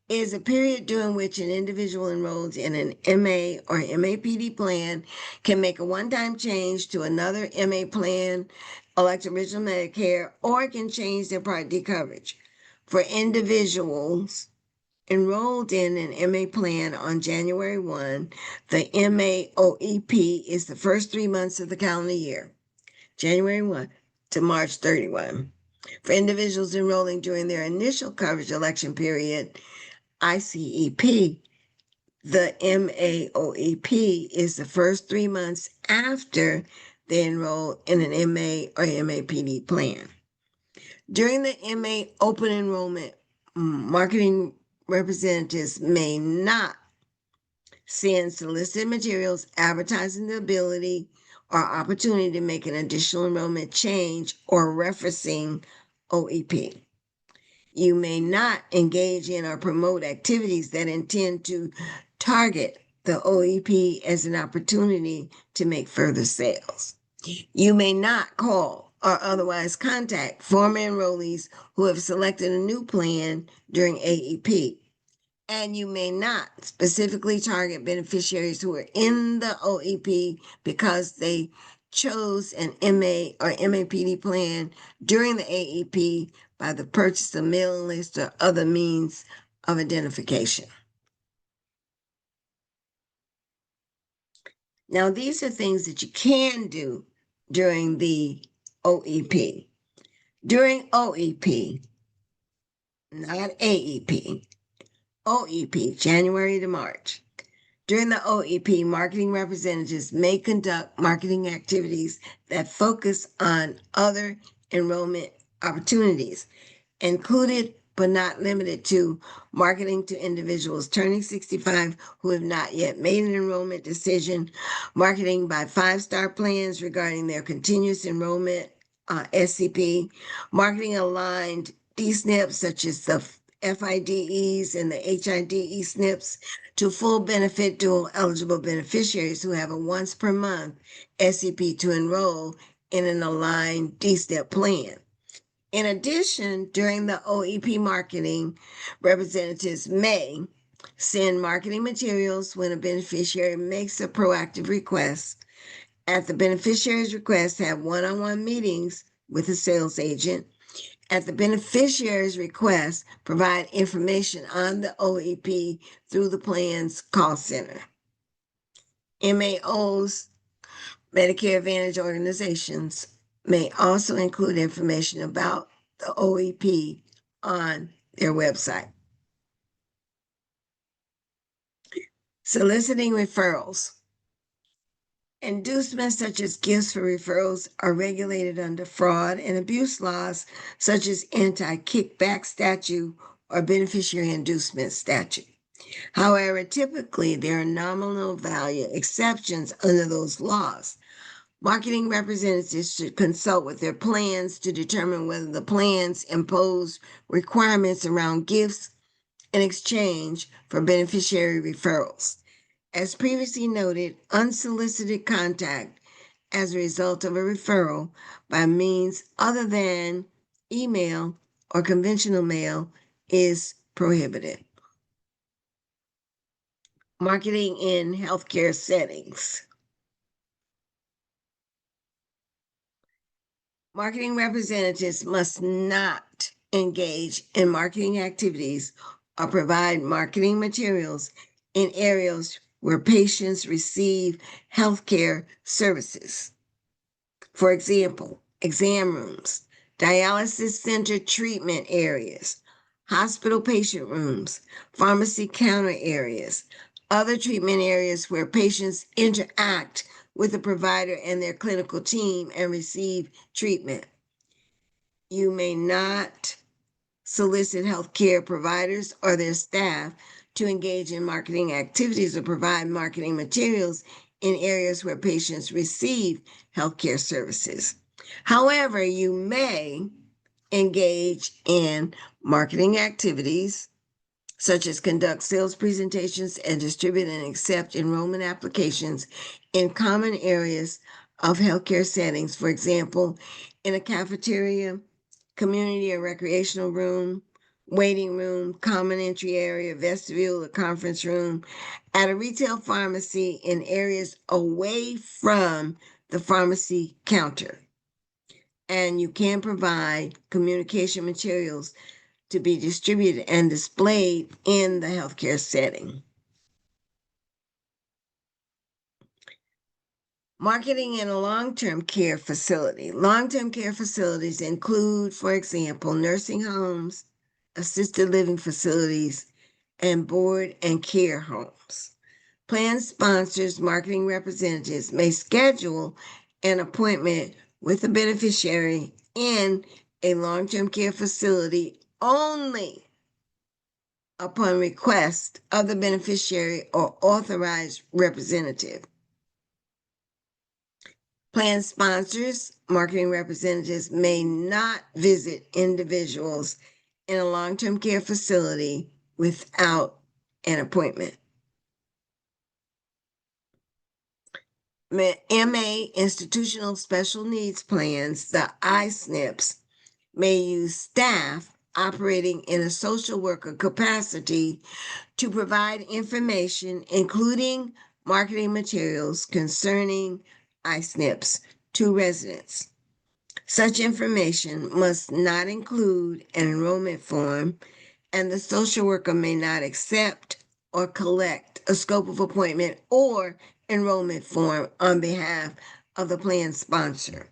is a period during which an individual enrolled in an MA or MAPD plan can make a one-time change to another MA plan, elect original Medicare, or can change their Part D coverage. For individuals enrolled in an MA plan on January 1, the MAOEP is the first 3 months of the calendar year, January 1 to March 31. For individuals enrolling during their initial coverage election period, ICEP, the MAOEP is the first 3 months after they enroll in an MA or MAPD plan. During the MA open enrollment, marketing representatives may not send solicited materials advertising the ability or opportunity to make an additional enrollment change or referencing OEP. You may not engage in or promote activities that intend to target the OEP as an opportunity to make further sales. You may not call or otherwise contact former enrollees who have selected a new plan during AEP. And you may not specifically target beneficiaries who are in the OEP because they chose an MA or MAPD plan during the AEP by the purchase of mailing list or other means of identification. Now, these are things that you can do during the OEP. During OEP, not AEP, OEP, January to March. During the OEP, marketing representatives may conduct marketing activities that focus on other enrollment opportunities, included but not limited to marketing to individuals turning 65 who have not yet made an enrollment decision, marketing by five-star plans regarding their continuous enrollment, SCP, marketing aligned DSNPs such as the FIDEs and the HIDE SNPs to full benefit dual eligible beneficiaries who have a once per month SCP to enroll in an aligned DSNP plan. In addition, during the OEP marketing, representatives may send marketing materials when a beneficiary makes a proactive request. At the beneficiary's request, have one-on-one meetings with a sales agent. At the beneficiary's request, provide information on the OEP through the plan's call center. MAOs, Medicare Advantage organizations, may also include information about the OEP on their website. Soliciting referrals. Inducements such as gifts for referrals are regulated under fraud and abuse laws such as anti-kickback statute or beneficiary inducement statute. However, typically there are nominal value exceptions under those laws. Marketing representatives should consult with their plans to determine whether the plans impose requirements around gifts in exchange for beneficiary referrals. As previously noted, unsolicited contact as a result of a referral by means other than email or conventional mail is prohibited. Marketing in healthcare settings. Marketing representatives must not engage in marketing activities or provide marketing materials in areas where patients receive healthcare services. For example, exam rooms, dialysis center treatment areas, hospital patient rooms, pharmacy counter areas, other treatment areas where patients interact with the provider and their clinical team and receive treatment. You may not solicit healthcare providers or their staff to engage in marketing activities or provide marketing materials in areas where patients receive healthcare services. However, you may engage in marketing activities such as conduct sales presentations and distribute and accept enrollment applications in common areas of healthcare settings, for example, in a cafeteria, community or recreational room, waiting room, common entry area, vestibule, or conference room, at a retail pharmacy in areas away from the pharmacy counter. And you can provide communication materials to be distributed and displayed in the healthcare setting. Marketing in a long-term care facility. Long-term care facilities include, for example, nursing homes, assisted living facilities, and board and care homes. Plan sponsors, marketing representatives may schedule an appointment with a beneficiary in a long-term care facility only upon request of the beneficiary or authorized representative. Plan sponsors, marketing representatives may not visit individuals in a long-term care facility without an appointment. MA institutional special needs plans, the ISNPs, may use staff operating in a social worker capacity to provide information, including marketing materials concerning ISNPs to residents. Such information must not include an enrollment form, and the social worker may not accept or collect a scope of appointment or enrollment form on behalf of the plan sponsor.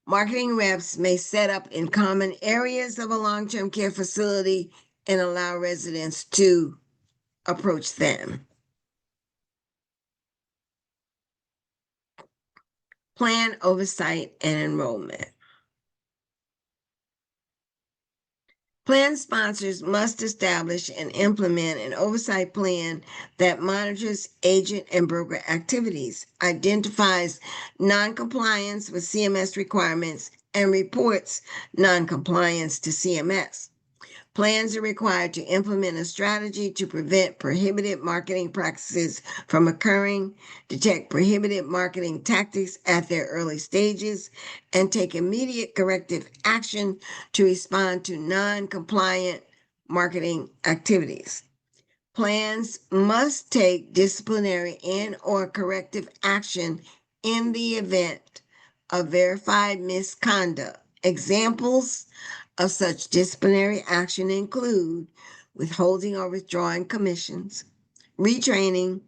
Marketing reps may set up in common areas of a long-term care facility and allow residents to approach them. Plan oversight and enrollment. Plan sponsors must establish and implement an oversight plan that monitors agent and broker activities, identifies noncompliance with CMS requirements, and reports noncompliance to CMS. Plans are required to implement a strategy to prevent prohibited marketing practices from occurring, detect prohibited marketing tactics at their early stages, and take immediate corrective action to respond to non-compliant marketing activities. Plans must take disciplinary and/or corrective action in the event of verified misconduct. Examples of such disciplinary action include withholding or withdrawing commissions, retraining,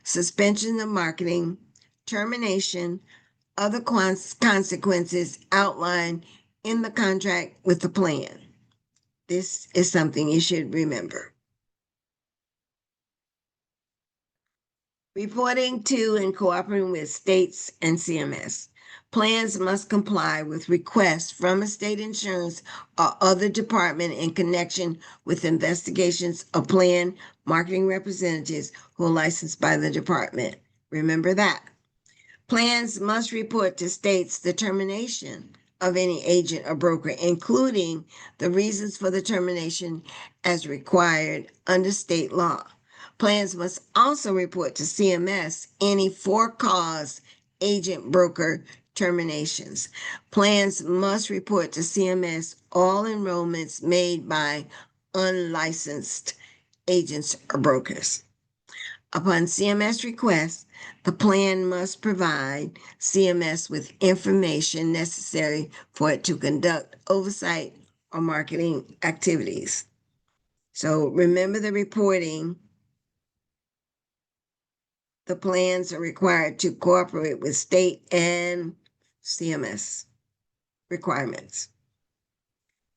suspension of marketing, termination, other consequences outlined in the contract with the plan. This is something you should remember. Reporting to and cooperating with states and CMS. Plans must comply with requests from a state insurance or other department in connection with investigations of plan marketing representatives who are licensed by the department. Remember that. Plans must report to states the termination of any agent or broker, including the reasons for the termination as required under state law. Plans must also report to CMS any for-cause agent broker terminations. Plans must report to CMS all enrollments made by unlicensed agents or brokers. Upon CMS request, the plan must provide CMS with information necessary for it to conduct oversight or marketing activities. So remember the reporting. The plans are required to cooperate with state and CMS requirements.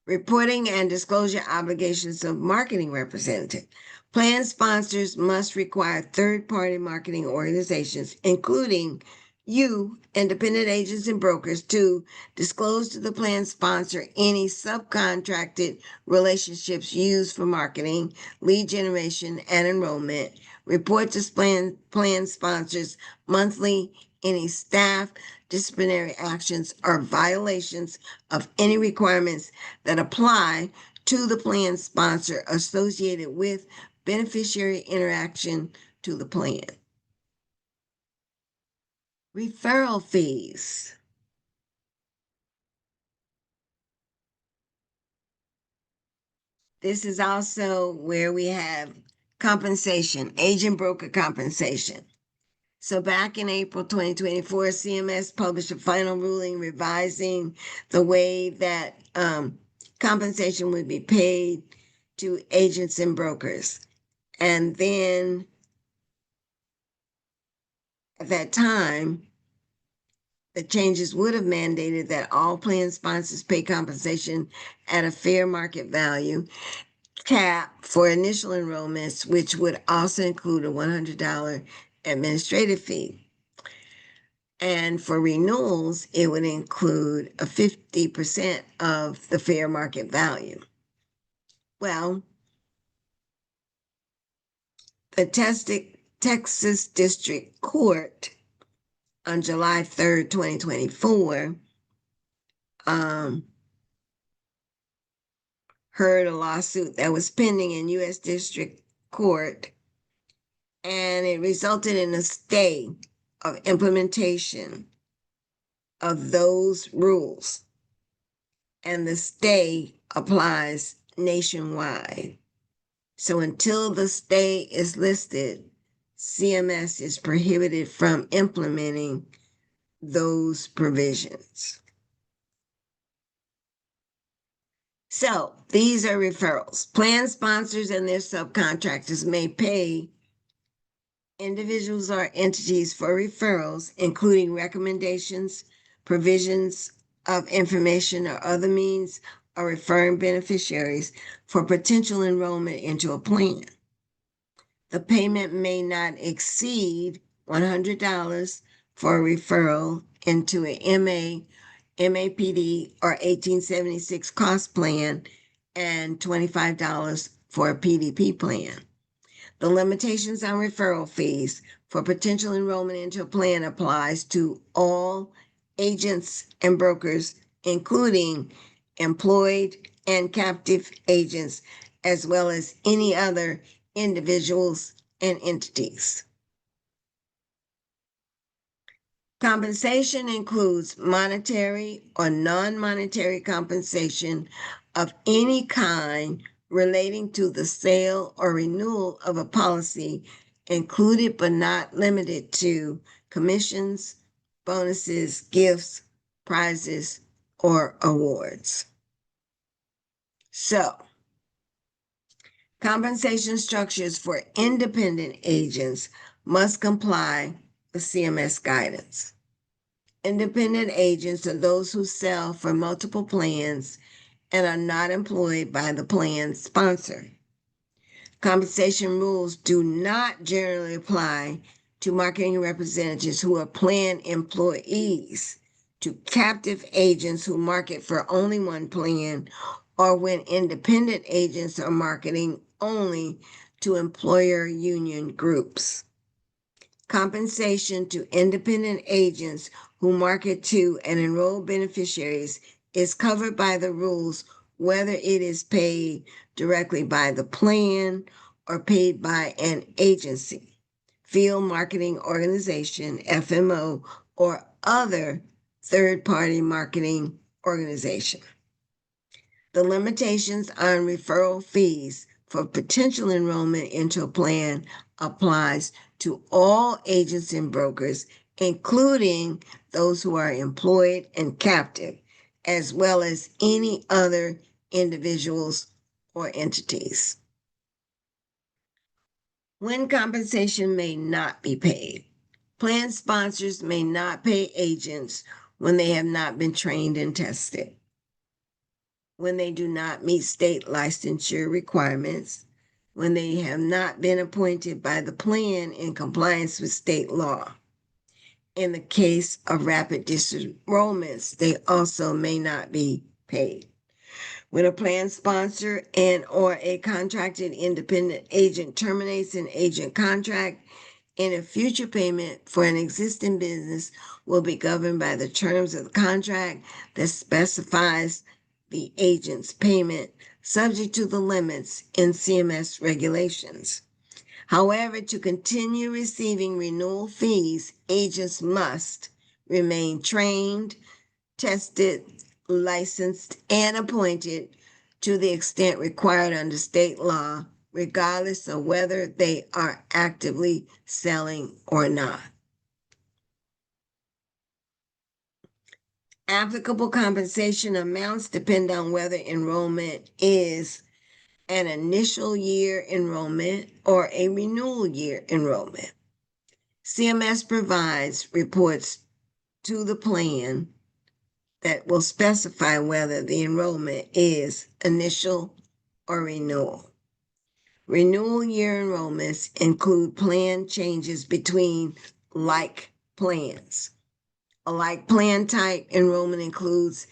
Reporting and disclosure obligations of marketing representative. Plan sponsors must require third-party marketing organizations, including you, independent agents and brokers, to disclose to the plan sponsor any subcontracted relationships used for marketing, lead generation, and enrollment. Report to plan sponsors monthly any staff disciplinary actions or violations of any requirements that apply to the plan sponsor associated with beneficiary interaction to the plan. Referral fees. This is also where we have compensation, agent broker compensation. So back in April 2024, CMS published a final ruling revising the way that compensation would be paid to agents and brokers. And then at that time, the changes would have mandated that all plan sponsors pay compensation at a fair market value cap for initial enrollments, which would also include a $100 administrative fee. And for renewals, it would include a 50% of the fair market value. Well, the Texas District Court on July 3rd, 2024, heard a lawsuit that was pending in U.S. District Court, and it resulted in a stay of implementation of those rules. And the stay applies nationwide. So until the stay is listed, CMS is prohibited from implementing those provisions. So these are referrals. Plan sponsors and their subcontractors may pay individuals or entities for referrals, including recommendations, provisions of information or other means of referring beneficiaries for potential enrollment into a plan. The payment may not exceed $100 for a referral into an MA, MAPD, or 1876 cost plan, and $25 for a PDP plan. The limitations on referral fees for potential enrollment into a plan applies to all agents and brokers, including employed and captive agents, as well as any other individuals and entities. Compensation includes monetary or non-monetary compensation of any kind relating to the sale or renewal of a policy, included but not limited to commissions, bonuses, gifts, prizes, or awards. So, compensation structures for independent agents must comply with CMS guidance. Independent agents are those who sell for multiple plans and are not employed by the plan sponsor. Compensation rules do not generally apply to marketing representatives who are plan employees, to captive agents who market for only one plan, or when independent agents are marketing only to employer union groups. Compensation to independent agents who market to and enroll beneficiaries is covered by the rules, whether it is paid directly by the plan or paid by an agency, field marketing organization, FMO, or other third-party marketing organization. The limitations on referral fees for potential enrollment into a plan applies to all agents and brokers, including those who are employed and captive, as well as any other individuals or entities. When compensation may not be paid, plan sponsors may not pay agents when they have not been trained and tested, when they do not meet state licensure requirements, when they have not been appointed by the plan in compliance with state law. In the case of rapid disenrollments, they also may not be paid. When a plan sponsor and or a contracted independent agent terminates an agent contract, any future payment for an existing business will be governed by the terms of the contract that specifies the agent's payment, subject to the limits in CMS regulations. However, to continue receiving renewal fees, agents must remain trained, tested, licensed, and appointed to the extent required under state law, regardless of whether they are actively selling or not. Applicable compensation amounts depend on whether enrollment is an initial year enrollment or a renewal year enrollment. CMS provides reports to the plan that will specify whether the enrollment is initial or renewal. Renewal year enrollments include plan changes between like plans. A like plan type enrollment includes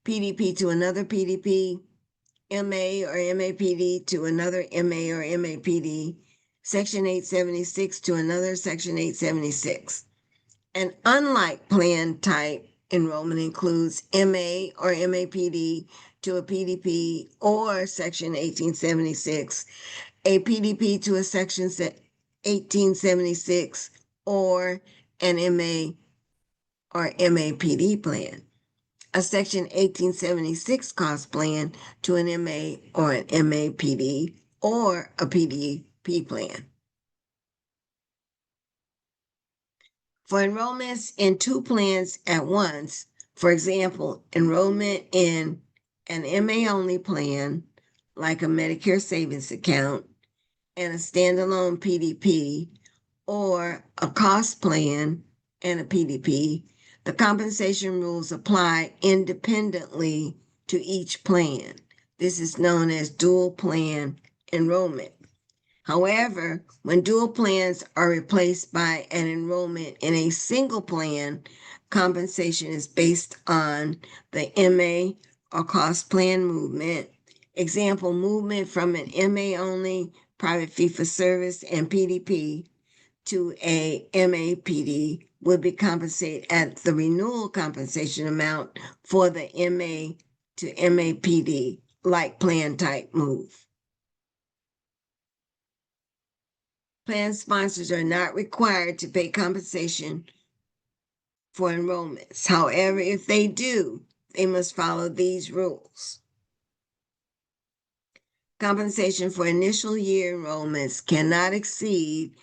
PDP to another PDP, MA or MAPD to another MA or MAPD, Section 876 to another Section 876. An unlike plan type enrollment includes MA or MAPD to a PDP or Section 1876, a PDP to a Section 1876, or an MA or MAPD plan, a Section 1876 cost plan to an MA or an MAPD, or a PDP plan. For enrollments in two plans at once, for example, enrollment in an MA-only plan, like a Medicare savings account, and a standalone PDP, or a cost plan and a PDP, The compensation rules apply independently to each plan. This is known as dual plan enrollment. However, when dual plans are replaced by an enrollment in a single plan, compensation is based on the MA or cost plan movement. Example, movement from an MA only private fee for service and PDP to a MAPD would be compensated at the renewal compensation amount for the MA to MAPD like plan type move. Plan sponsors are not required to pay compensation for enrollments. However, if they do, they must follow these rules. Compensation for initial year enrollments cannot exceed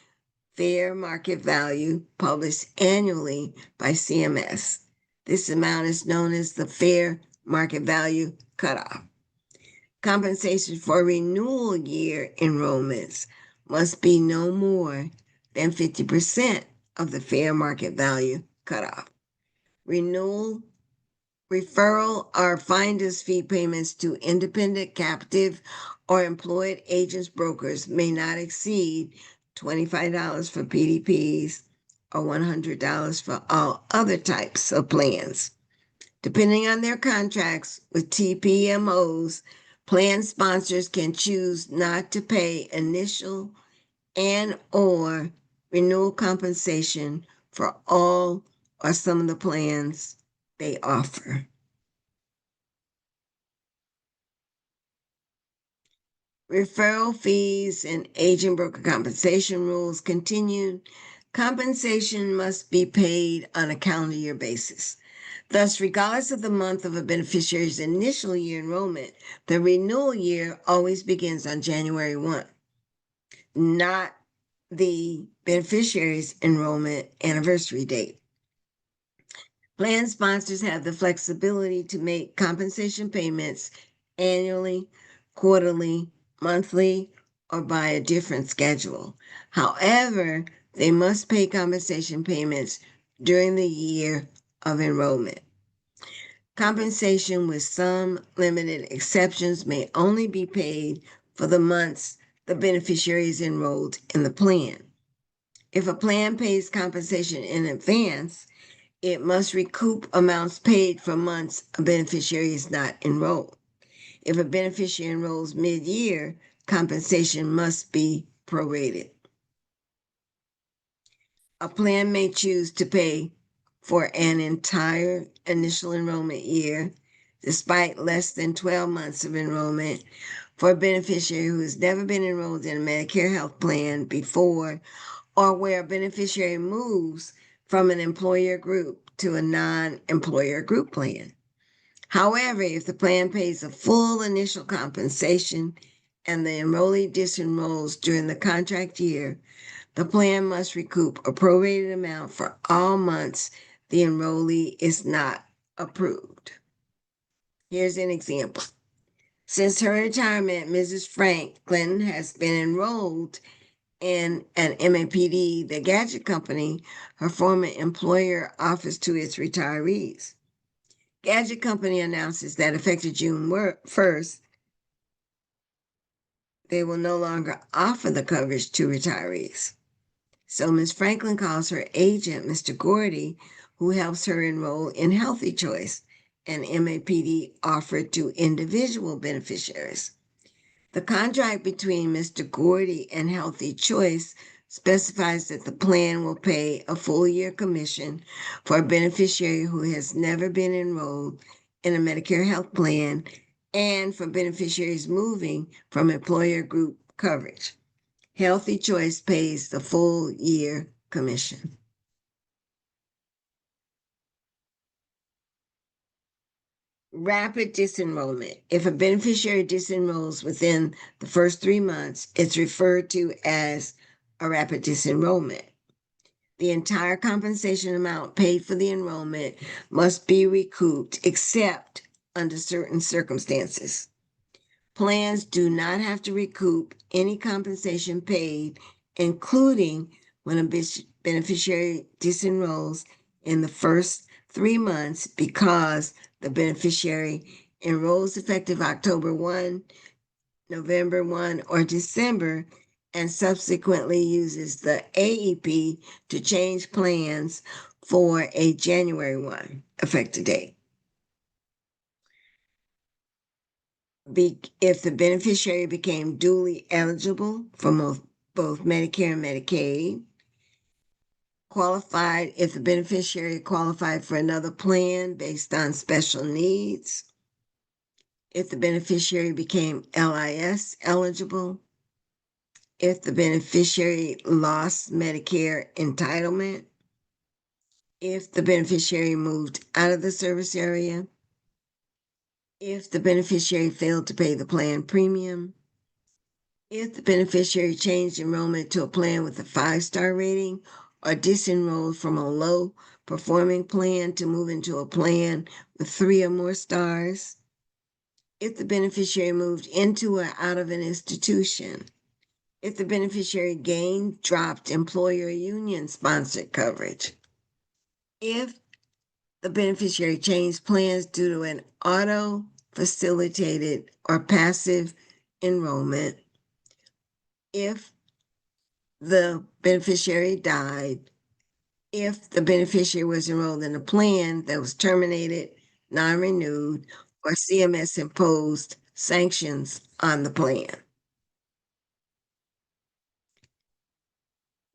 fair market value published annually by CMS. This amount is known as the fair market value cutoff. Compensation for renewal year enrollments must be no more than 50% of the fair market value cutoff. Renewal, referral, or finder's fee payments to independent, captive, or employed agents brokers may not exceed $25 for PDPs or $100 for all other types of plans. Depending on their contracts with TPMOs, plan sponsors can choose not to pay initial and or renewal compensation for all or some of the plans they offer. Referral fees and agent broker compensation rules continued. Compensation must be paid on a calendar year basis. Thus, regardless of the month of a beneficiary's initial year enrollment, the renewal year always begins on January 1, not the beneficiary's enrollment anniversary date. Plan sponsors have the flexibility to make compensation payments annually, quarterly, monthly, or by a different schedule. However, they must pay compensation payments during the year of enrollment. Compensation, with some limited exceptions, may only be paid for the months the beneficiary is enrolled in the plan. If a plan pays compensation in advance, it must recoup amounts paid for months a beneficiary is not enrolled. If a beneficiary enrolls mid-year, compensation must be prorated. A plan may choose to pay for an entire initial enrollment year, despite less than 12 months of enrollment, for a beneficiary who has never been enrolled in a Medicare health plan before, or where a beneficiary moves from an employer group to a non-employer group plan. However, if the plan pays a full initial compensation and the enrollee disenrolls during the contract year, the plan must recoup a prorated amount for all months the enrollee is not approved. Here's an example. Since her retirement, Mrs. Franklin has been enrolled in an MAPD, the gadget company her former employer offers to its retirees. Gadget company announces that effective June 1st, they will no longer offer the coverage to retirees. So Ms. Franklin calls her agent, Mr. Gordy, who helps her enroll in Healthy Choice, an MAPD offered to individual beneficiaries. The contract between Mr. Gordy and Healthy Choice specifies that the plan will pay a full year commission for a beneficiary who has never been enrolled in a Medicare health plan and for beneficiaries moving from employer group coverage. Healthy Choice pays the full year commission. Rapid disenrollment. If a beneficiary disenrolls within the first 3 months, it's referred to as a rapid disenrollment. The entire compensation amount paid for the enrollment must be recouped except under certain circumstances. Plans do not have to recoup any compensation paid, including when a beneficiary disenrolls in the first 3 months because the beneficiary enrolls effective October 1, November 1, or December, and subsequently uses the AEP to change plans for a January 1 effective date. If the beneficiary became duly eligible for both Medicare and Medicaid, qualified if the beneficiary qualified for another plan based on special needs, if the beneficiary became LIS eligible, if the beneficiary lost Medicare entitlement, if the beneficiary moved out of the service area, if the beneficiary failed to pay the plan premium, if the beneficiary changed enrollment to a plan with a 5-star rating or disenrolled from a low performing plan to move into a plan with 3 or more stars, if the beneficiary moved into or out of an institution, if the beneficiary gained, dropped employer union sponsored coverage, if the beneficiary changed plans due to an auto facilitated or passive enrollment, if the beneficiary died, if the beneficiary was enrolled in a plan that was terminated, non-renewed, or CMS imposed sanctions on the plan.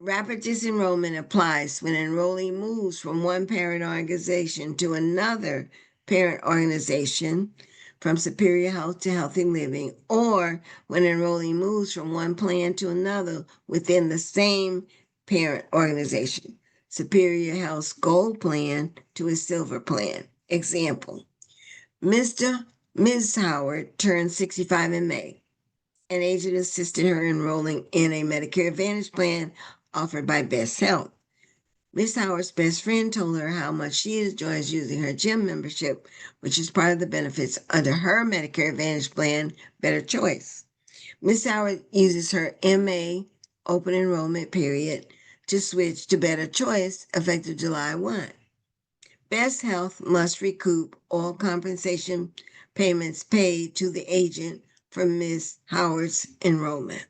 Rapid disenrollment applies when an enrollee moves from one parent organization to another parent organization, from Superior Health to Healthy Living, or when an enrollee moves from one plan to another within the same parent organization, Superior Health's Gold Plan to a Silver Plan. Example, Ms. Howard turned 65 in May. An agent assisted her enrolling in a Medicare Advantage plan offered by Best Health. Miss Howard's best friend told her how much she enjoys using her gym membership, which is part of the benefits under her Medicare Advantage plan, Better Choice. Miss Howard uses her MA open enrollment period to switch to Better Choice effective July 1. Best Health must recoup all compensation payments paid to the agent for Miss Howard's enrollment.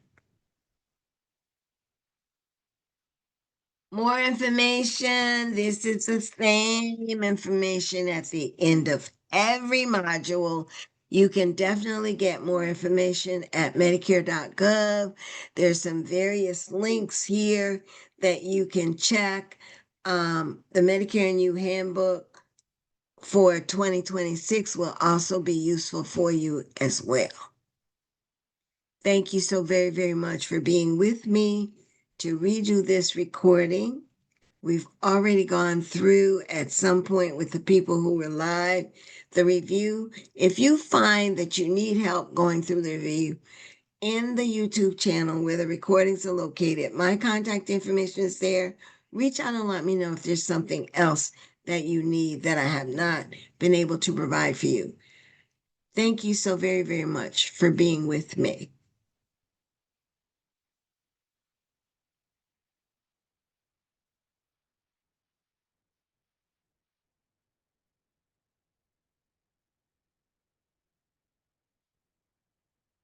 More information. This is the same information at the end of every module. You can definitely get more information at Medicare.gov. There's some various links here that you can check. The Medicare and You Handbook for 2026 will also be useful for you as well. Thank you so very, very much for being with me to redo this recording. We've already gone through at some point with the people who were live the review. If you find that you need help going through the review in the YouTube channel where the recordings are located, my contact information is there. Reach out and let me know if there's something else that you need that I have not been able to provide for you. Thank you so very, very much for being with me.